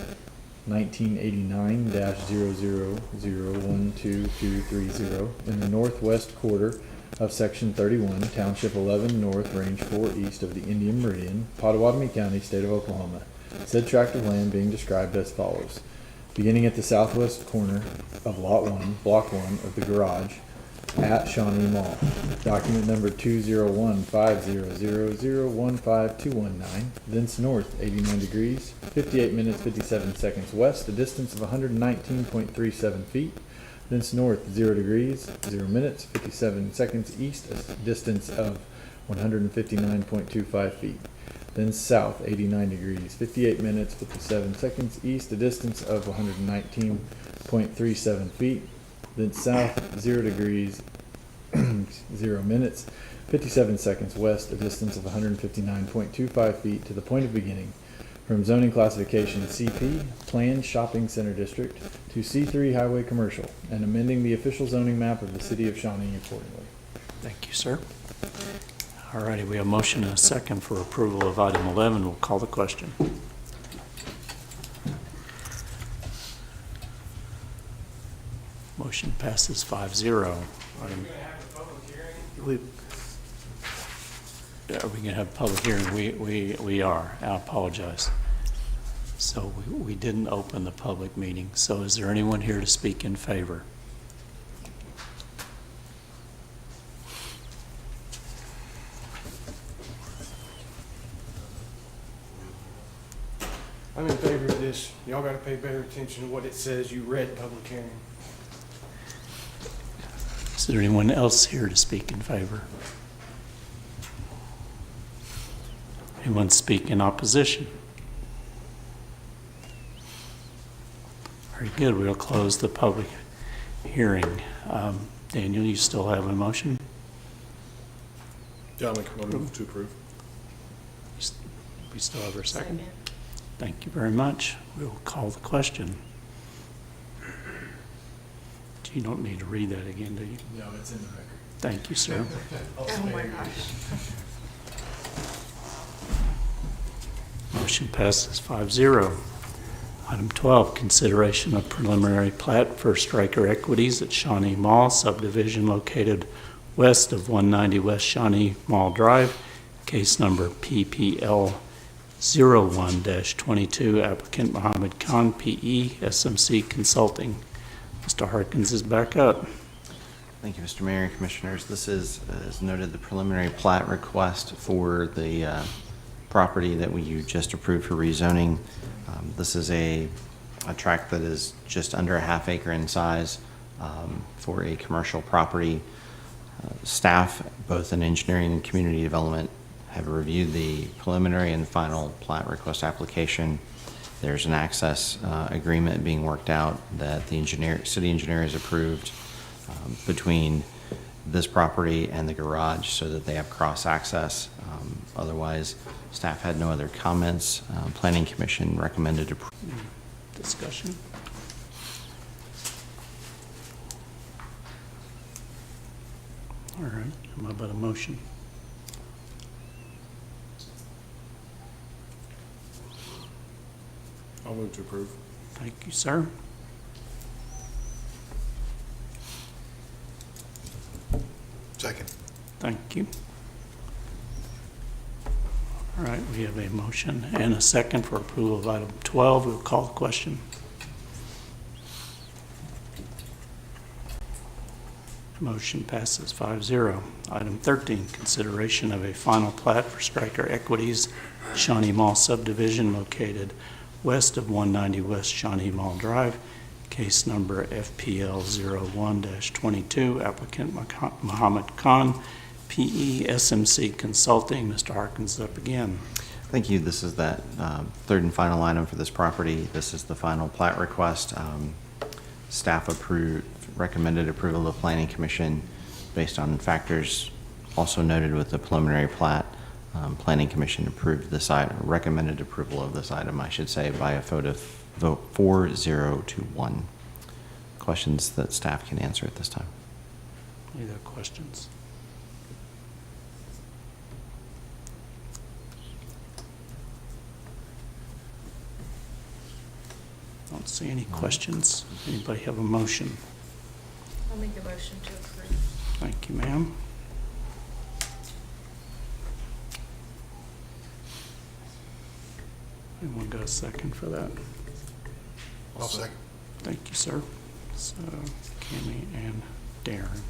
1989-00012230, in the northwest quarter of Section 31, Township 11 North, Range 4 East of the Indian Meridian, Potawatomi County, State of Oklahoma. Said tract of land being described as follows. Beginning at the southwest corner of Lot 1, Block 1 of the garage at Shawnee Mall. Document number 2015000152219, thence north 89 degrees, 58 minutes 57 seconds west, a distance of 119.37 feet. Thence north 0 degrees, 0 minutes, 57 seconds east, a distance of 159.25 feet. Then south 89 degrees, 58 minutes, 57 seconds east, a distance of 119.37 feet. Then south 0 degrees, 0 minutes, 57 seconds west, a distance of 159.25 feet to the point of beginning. From zoning classification CP, Planned Shopping Center District, to C3 Highway Commercial, and amending the official zoning map of the city of Shawnee accordingly. Thank you, sir. All righty, we have a motion and a second for approval of item 11. We'll call the question. Motion passes 5-0. Are we going to have a public hearing? We are. I apologize. So we didn't open the public meeting. So is there anyone here to speak in favor? I'm in favor of this. Y'all gotta pay better attention to what it says. You read public hearing. Is there anyone else here to speak in favor? Anyone speak in opposition? Very good. We'll close the public hearing. Daniel, you still have a motion? Yeah, I'll make a move to approve. We still have our second. Thank you very much. We'll call the question. You don't need to read that again, do you? No, it's in the record. Thank you, sir. Oh my gosh. Motion passes 5-0. Item 12, consideration of preliminary plat for Striker Equities at Shawnee Mall Subdivision located west of 190 West Shawnee Mall Drive. Case number PPL 01-22, applicant Muhammad Khan, PE, SMC Consulting. Mr. Harkins is back up. Thank you, Mr. Mayor, Commissioners. This is, as noted, the preliminary plat request for the property that you just approved for rezoning. This is a tract that is just under a half acre in size for a commercial property. Staff, both in engineering and community development, have reviewed the preliminary and final plat request application. There's an access agreement being worked out that the city engineer has approved between this property and the garage so that they have cross access. Otherwise, staff had no other comments. Planning Commission recommended approval. Discussion. All right, how about a motion? I'll move to approve. Thank you, sir. Second. Thank you. All right, we have a motion and a second for approval of item 12. We'll call the question. Motion passes 5-0. Item 13, consideration of a final plat for Striker Equities, Shawnee Mall Subdivision located west of 190 West Shawnee Mall Drive. Case number FPL 01-22, applicant Muhammad Khan, PE, SMC Consulting. Mr. Harkins up again. Thank you. This is that third and final item for this property. This is the final plat request. Staff recommended approval of the Planning Commission based on factors also noted with the preliminary plat. Planning Commission approved this item, recommended approval of this item, I should say, by a vote 4-0 to 1. Questions that staff can answer at this time? Any other questions? Don't see any questions. Anybody have a motion? I'll make a motion to approve. Thank you, ma'am. Anyone got a second for that? I'll second. Thank you, sir. So, Cammy and Darren.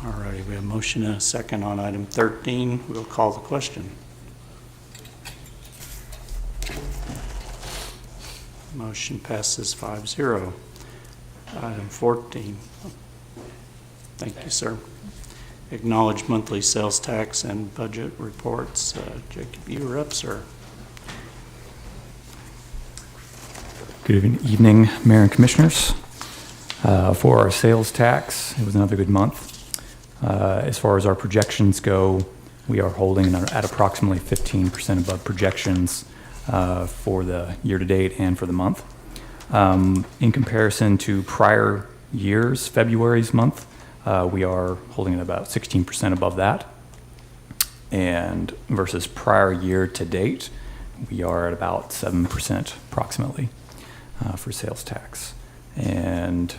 All righty, we have a motion and a second on item 13. We'll call the question. Motion passes 5-0. Item 14. Thank you, sir. Acknowledge monthly sales tax and budget reports. Jacob, you are up, sir. Good evening, Mayor and Commissioners. For our sales tax, it was another good month. As far as our projections go, we are holding at approximately 15% above projections for the year-to-date and for the month. In comparison to prior years, February's month, we are holding at about 16% above that. And versus prior year-to-date, we are at about 7% approximately for sales tax. And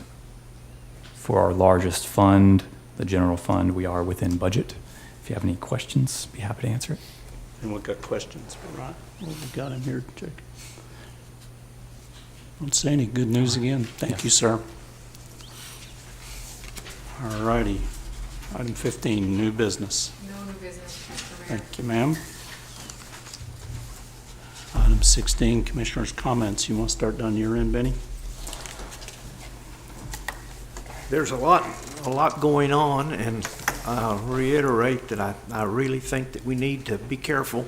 for our largest fund, the general fund, we are within budget. If you have any questions, be happy to answer it. Anyone got questions for Ryan? What we got in here, Jacob? Don't say any. Good news again. Thank you, sir. All righty. Item 15, new business. No new business, Mr. Mayor. Thank you, ma'am. Item 16, Commissioners' comments. You want to start down your end, Benny? There's a lot going on, and I'll reiterate that I really think that we need to be careful.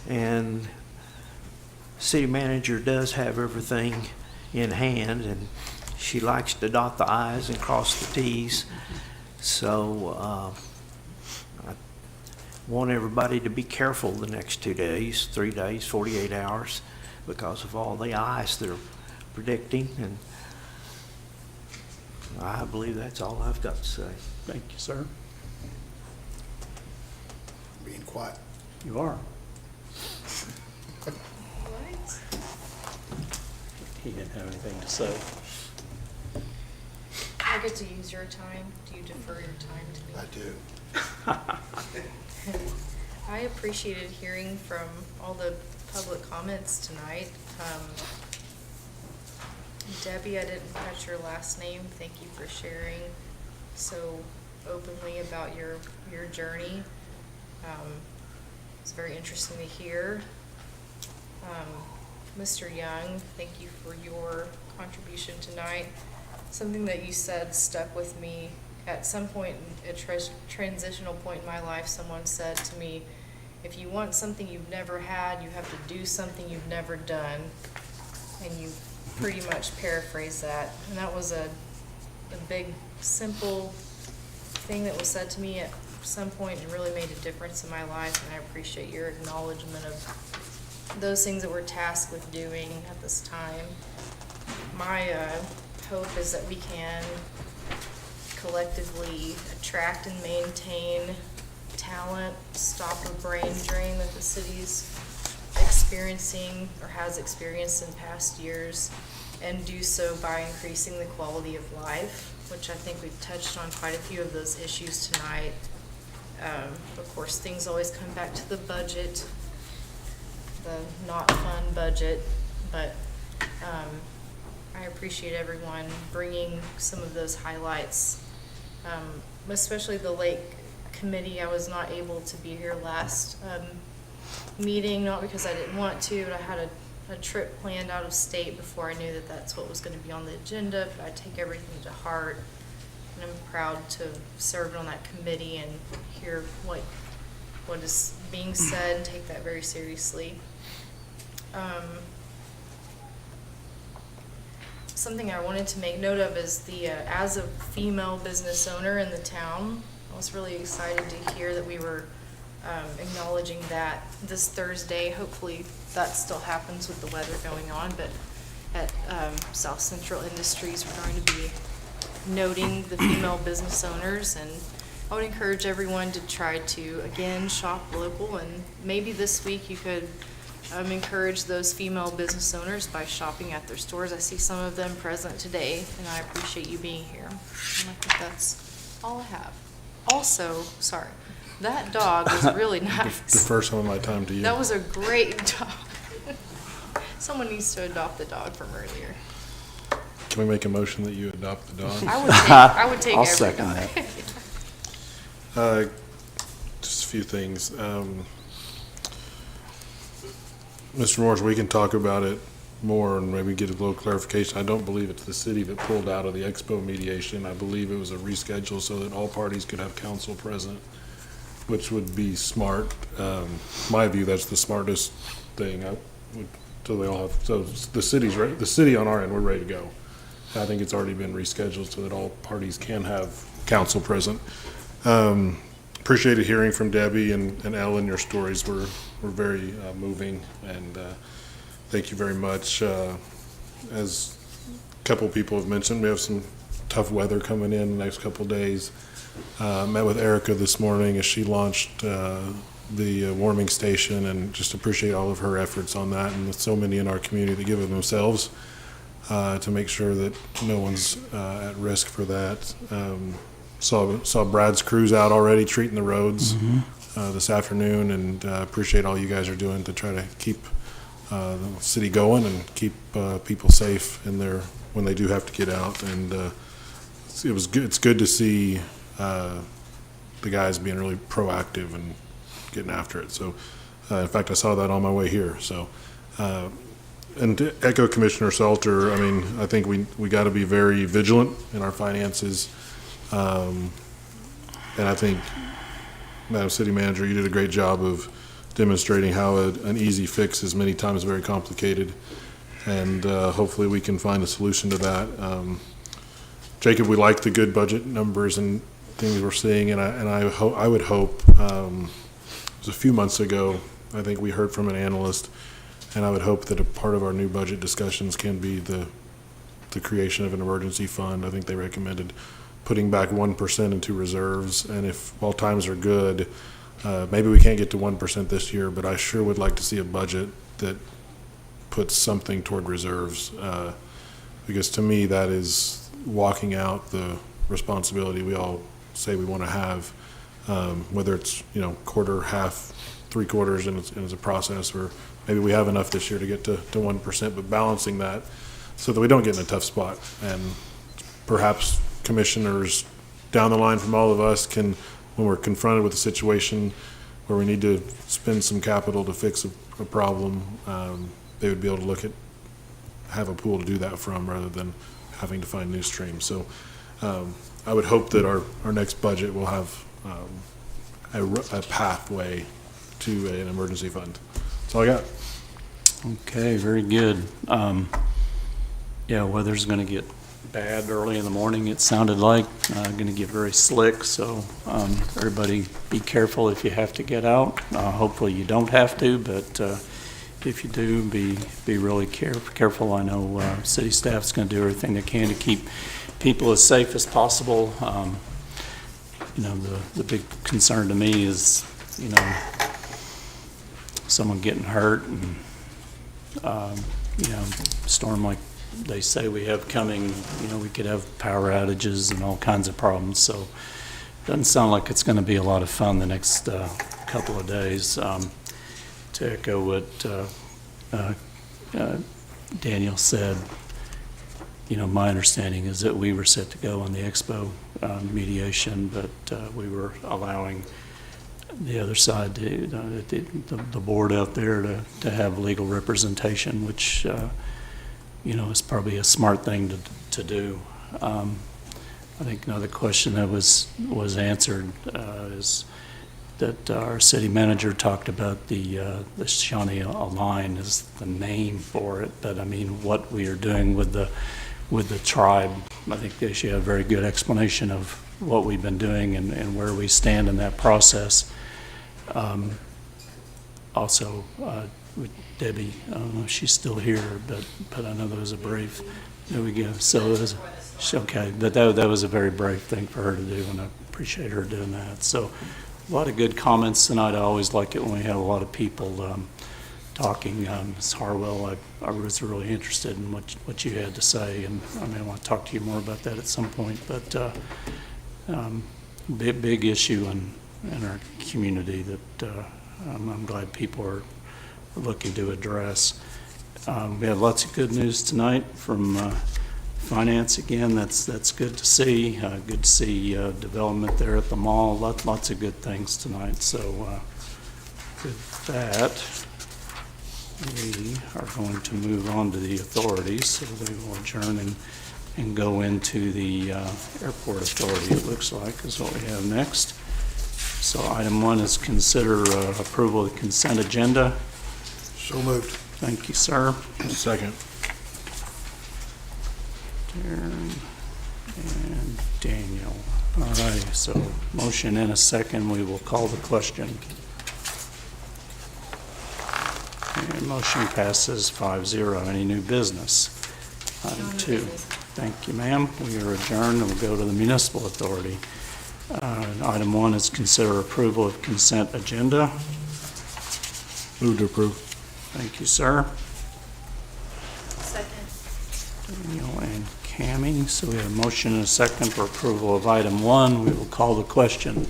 And city manager does have everything in hand, and she likes to dot the i's and cross the t's. So I want everybody to be careful the next 2 days, 3 days, 48 hours, because of all the i's they're predicting. And I believe that's all I've got to say. Thank you, sir. Being quiet. You are. What? He didn't have anything to say. I get to use your time. Do you defer your time to me? I do. I appreciated hearing from all the public comments tonight. Debbie, I didn't catch your last name. Thank you for sharing so openly about your journey. It's very interesting to hear. Mr. Young, thank you for your contribution tonight. Something that you said stuck with me. At some point, a transitional point in my life, someone said to me, if you want something you've never had, you have to do something you've never done. And you pretty much paraphrase that. And that was a big, simple thing that was said to me at some point and really made a difference in my life. And I appreciate your acknowledgement of those things that we're tasked with doing at this time. My hope is that we can collectively attract and maintain talent, stop a brain drain that the city's experiencing or has experienced in past years, and do so by increasing the quality of life, which I think we've touched on quite a few of those issues tonight. Of course, things always come back to the budget, the not fun budget, but I appreciate everyone bringing some of those highlights, especially the Lake Committee. I was not able to be here last meeting, not because I didn't want to, but I had a trip planned out of state before I knew that that's what was going to be on the agenda, but I take everything to heart, and I'm proud to serve on that committee and hear what is being said and take that very seriously. something I wanted to make note of is as a female business owner in the town, I was really excited to hear that we were acknowledging that this Thursday. Hopefully that still happens with the weather going on, but at South Central Industries, we're going to be noting the female business owners, and I would encourage everyone to try to, again, shop local, and maybe this week you could encourage those female business owners by shopping at their stores. I see some of them present today, and I appreciate you being here. And I think that's all I have. Also, sorry, that dog was really nice. Defer some of my time to you. That was a great dog. Someone needs to adopt the dog from earlier. Can we make a motion that you adopt the dog? I would take I'll every second dog. that. Just a few things. Mr. Morris, we can talk about it more and maybe get a little clarification. I don't believe it's the city that pulled out of the expo mediation. I believe it was a reschedule so that all parties could have counsel present, which would be smart. My view, that's the smartest thing. So they all have. So the city's ready. The city on our end, we're ready to go. I think it's already been rescheduled so that all parties can have counsel present. Appreciated hearing from Debbie and Ellen. Your stories were very moving, and thank you very much. As a couple people have mentioned, we have some tough weather coming in the next couple of days. Met with Erica this morning as she launched the warming station, and just appreciate all of her efforts on that, and with so many in our community that give of themselves to make sure that no one's at risk for that. Saw Brad's crews out already treating the roads this afternoon, and appreciate all you guys are doing to try to keep the city going and keep people safe in there when they do have to get out. And it was good. It's good to see the guys being really proactive and getting after it. So, in fact, I saw that on my way here. So, and to echo Commissioner Salter, I mean, I think we got to be very vigilant in our finances. And I think, Madam City Manager, you did a great job of demonstrating how an easy fix is many times very complicated. And hopefully we can find a solution to that. Jacob, we like the good budget numbers and things we're seeing, and I would hope, it was a few months ago, I think we heard from an analyst, and I would hope that a part of our new budget discussions can be the creation of an emergency fund. I think they recommended putting back 1% into reserves, and if while times are good, maybe we can't get to 1% this year, but I sure would like to see a budget that puts something toward reserves, because to me that is walking out the responsibility we all say we want to have, whether it's quarter, half, 3/4, and it's a process, or maybe we have enough this year to get to 1%, but balancing that so that we don't get in a tough spot. And perhaps commissioners down the line from all of us can, when we're confronted with a situation where we need to spend some capital to fix a problem, they would be able to have a pool to do that from rather than having to find new streams. So I would hope that our next budget will have a pathway to an emergency fund. That's all I got. Okay, very good. Yeah, weather's going to get bad early in the morning, it sounded like. Going to get very slick, so everybody be careful if you have to get out. Hopefully you don't have to, but if you do, be really careful. I know city staff's going to do everything they can to keep people as safe as possible. The big concern to me is, someone getting hurt, and storm like they say we have coming, we could have power outages and all kinds of problems. So it doesn't sound like it's going to be a lot of fun the next couple of days. To echo what Daniel said, my understanding is that we were set to go on the expo mediation, but we were allowing the other side, the board out there to have legal representation, which is probably a smart thing to do. I think another question that was answered is that our city manager talked about the Shawnee line as the name for it, but I mean what we are doing with the with the tribe. I think that she had a very good explanation of what we've been doing and where we stand in that process. Also, with Debbie, I don't know if she's still here, but I know there was a brief, there we go. So it was, okay, but that was a very brave thing for her to do, and I appreciate her doing that. So a lot of good comments tonight. I always like it when we have a lot of people talking. Ms. Harwell, I was really interested in what you had to say, and I may want to talk to you more about that at some point, but big issue in our community that I'm glad people are looking to address. We have lots of good news tonight from finance. Again, that's good to see. Good to see development there at the mall. Lots of good things tonight. So with that, we are going to move on to the authorities. So we will adjourn and go into the airport authority, it looks like, is what we have next. So item 1 is consider approval of the consent agenda. So moved. Thank you, sir. Second. Darren and Daniel. All right, so motion and a second. We will call the question. And motion passes 5-0. Any new business? Item 2. Thank you, ma'am. We are adjourned and we'll go to the municipal authority. Item 1 is consider approval of consent agenda. Move to approve. Thank you, sir. Second. Daniel and Cammie. So we have a motion and a second for approval of item 1. We will call the question.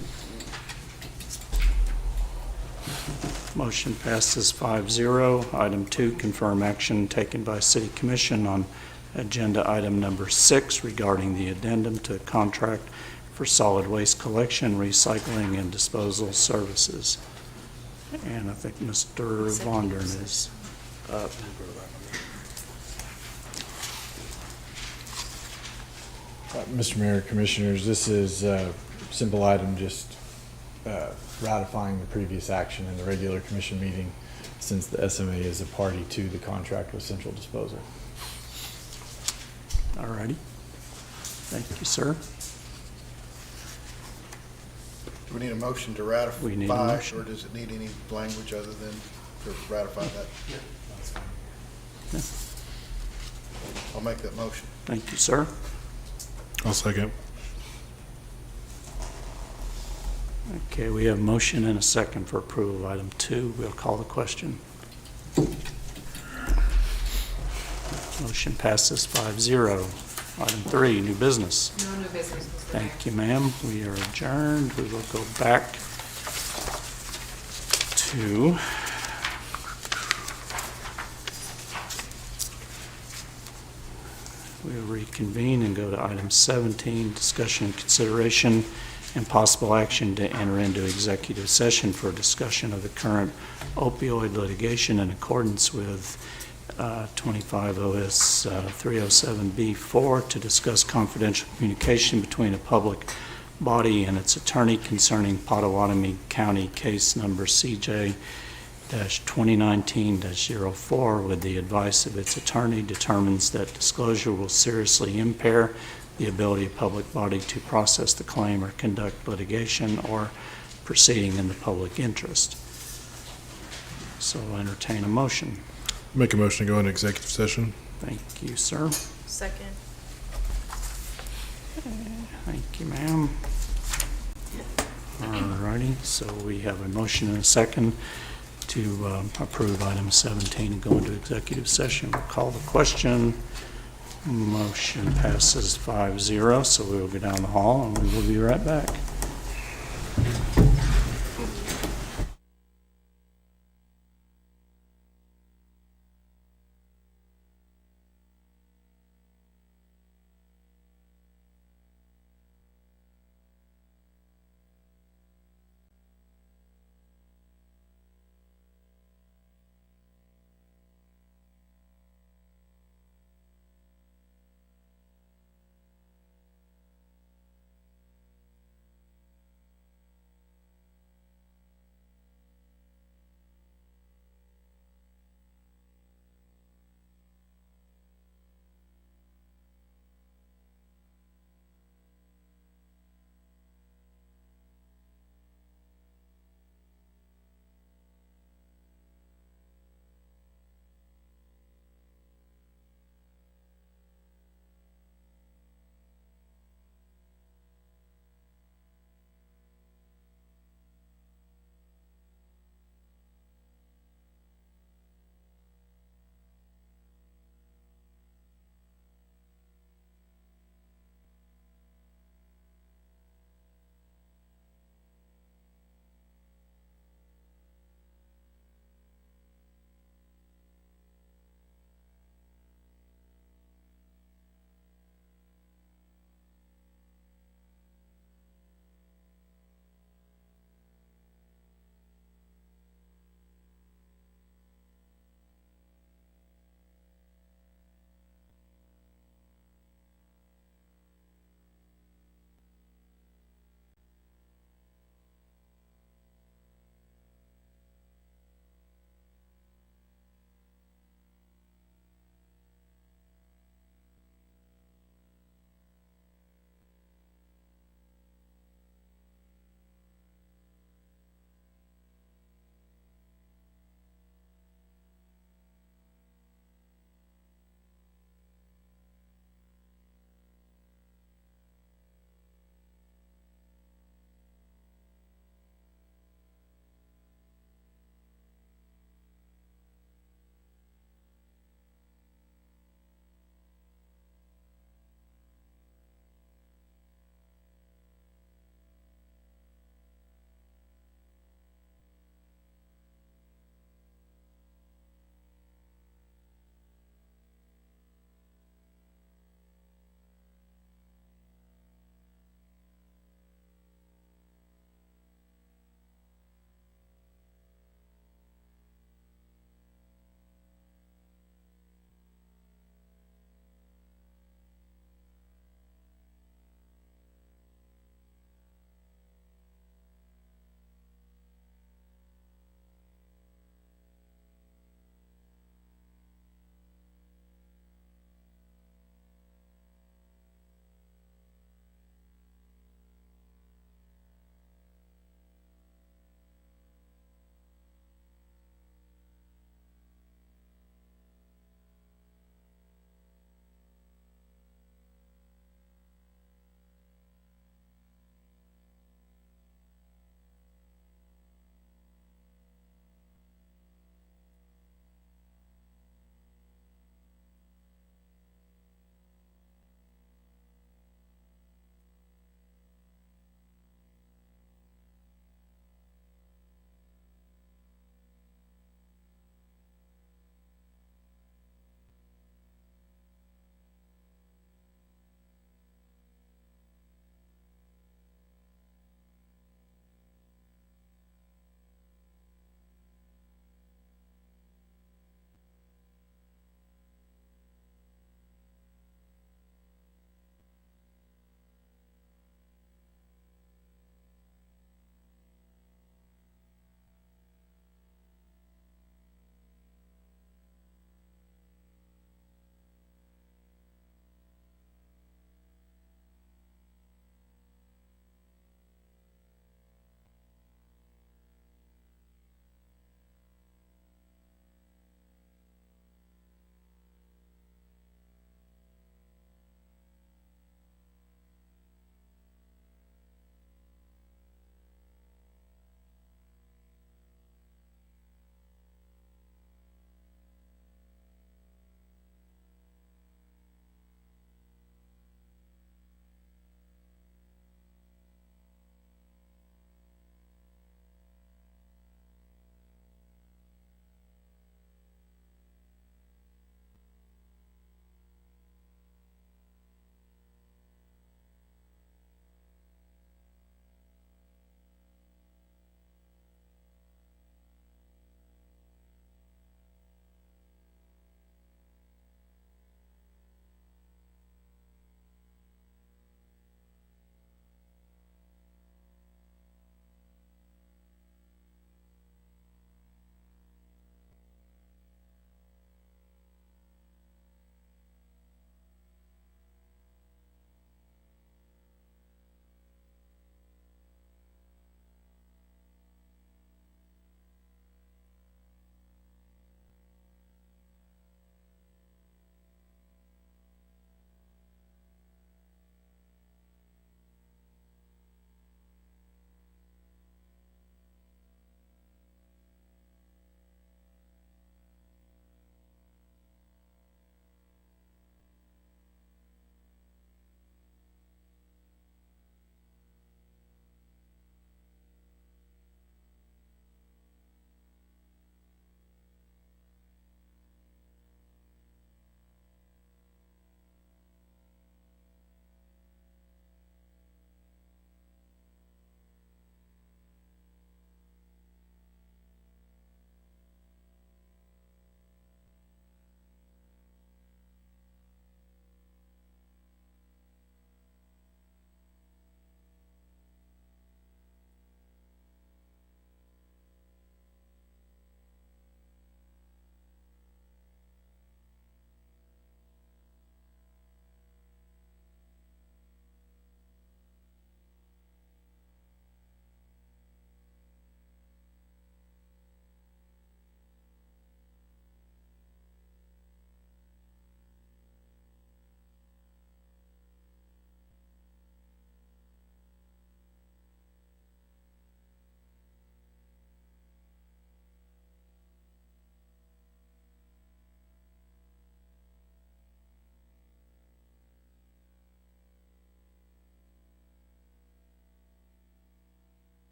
Motion passes 5-0. Item 2, confirm action taken by City Commission on agenda item number 6 regarding the addendum to contract for solid waste collection, recycling, and disposal services. And I think Mr. Vondern is up. Mr. Mayor, Commissioners, this is a simple item, just ratifying the previous action in the regular commission meeting, since the SMA is a party to the contract with Central Disposal. All righty. Thank you, sir. Do we need a motion to ratify? We need a motion. Or does it need any language other than to ratify that? Yeah, that's fine. Yeah. I'll make that motion. Thank you, sir. I'll second. Okay, we have motion and a second for approval of item 2. We'll call the question. Motion passes 5-0. Item 3, new business. No new business, Mr. Mayor. Thank you, ma'am. We are adjourned. We will go back to we'll reconvene and go to item 17, discussion and consideration and possible action to enter into executive session for discussion of the current opioid litigation in accordance with 25 OS 307B4 to discuss confidential communication between a public body and its attorney concerning Pottawatomie County case number CJ-2019-04 with the advice of its attorney determines that disclosure will seriously impair the ability of public body to process the claim or conduct litigation or proceeding in the public interest. So I'll entertain a motion. Make a motion to go into executive session. Thank you, sir. Second. Thank you, ma'am. All righty, so we have a motion and a second to approve item 17 and go into executive session. We'll call the question. Motion passes 5-0, so we will go down the hall and we will be right back.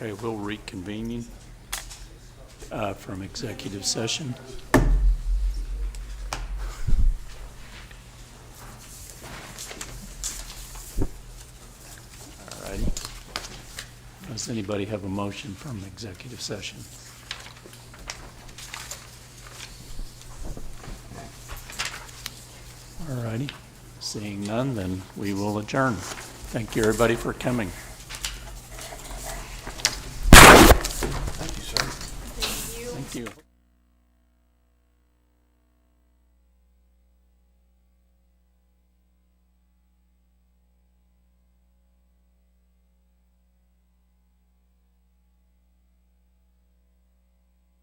Okay, we'll reconvene from executive session. All righty. Does anybody have a motion from executive session? All righty. Seeing none, then we will adjourn. Thank you, everybody, for coming. Thank you, sir. Thank you.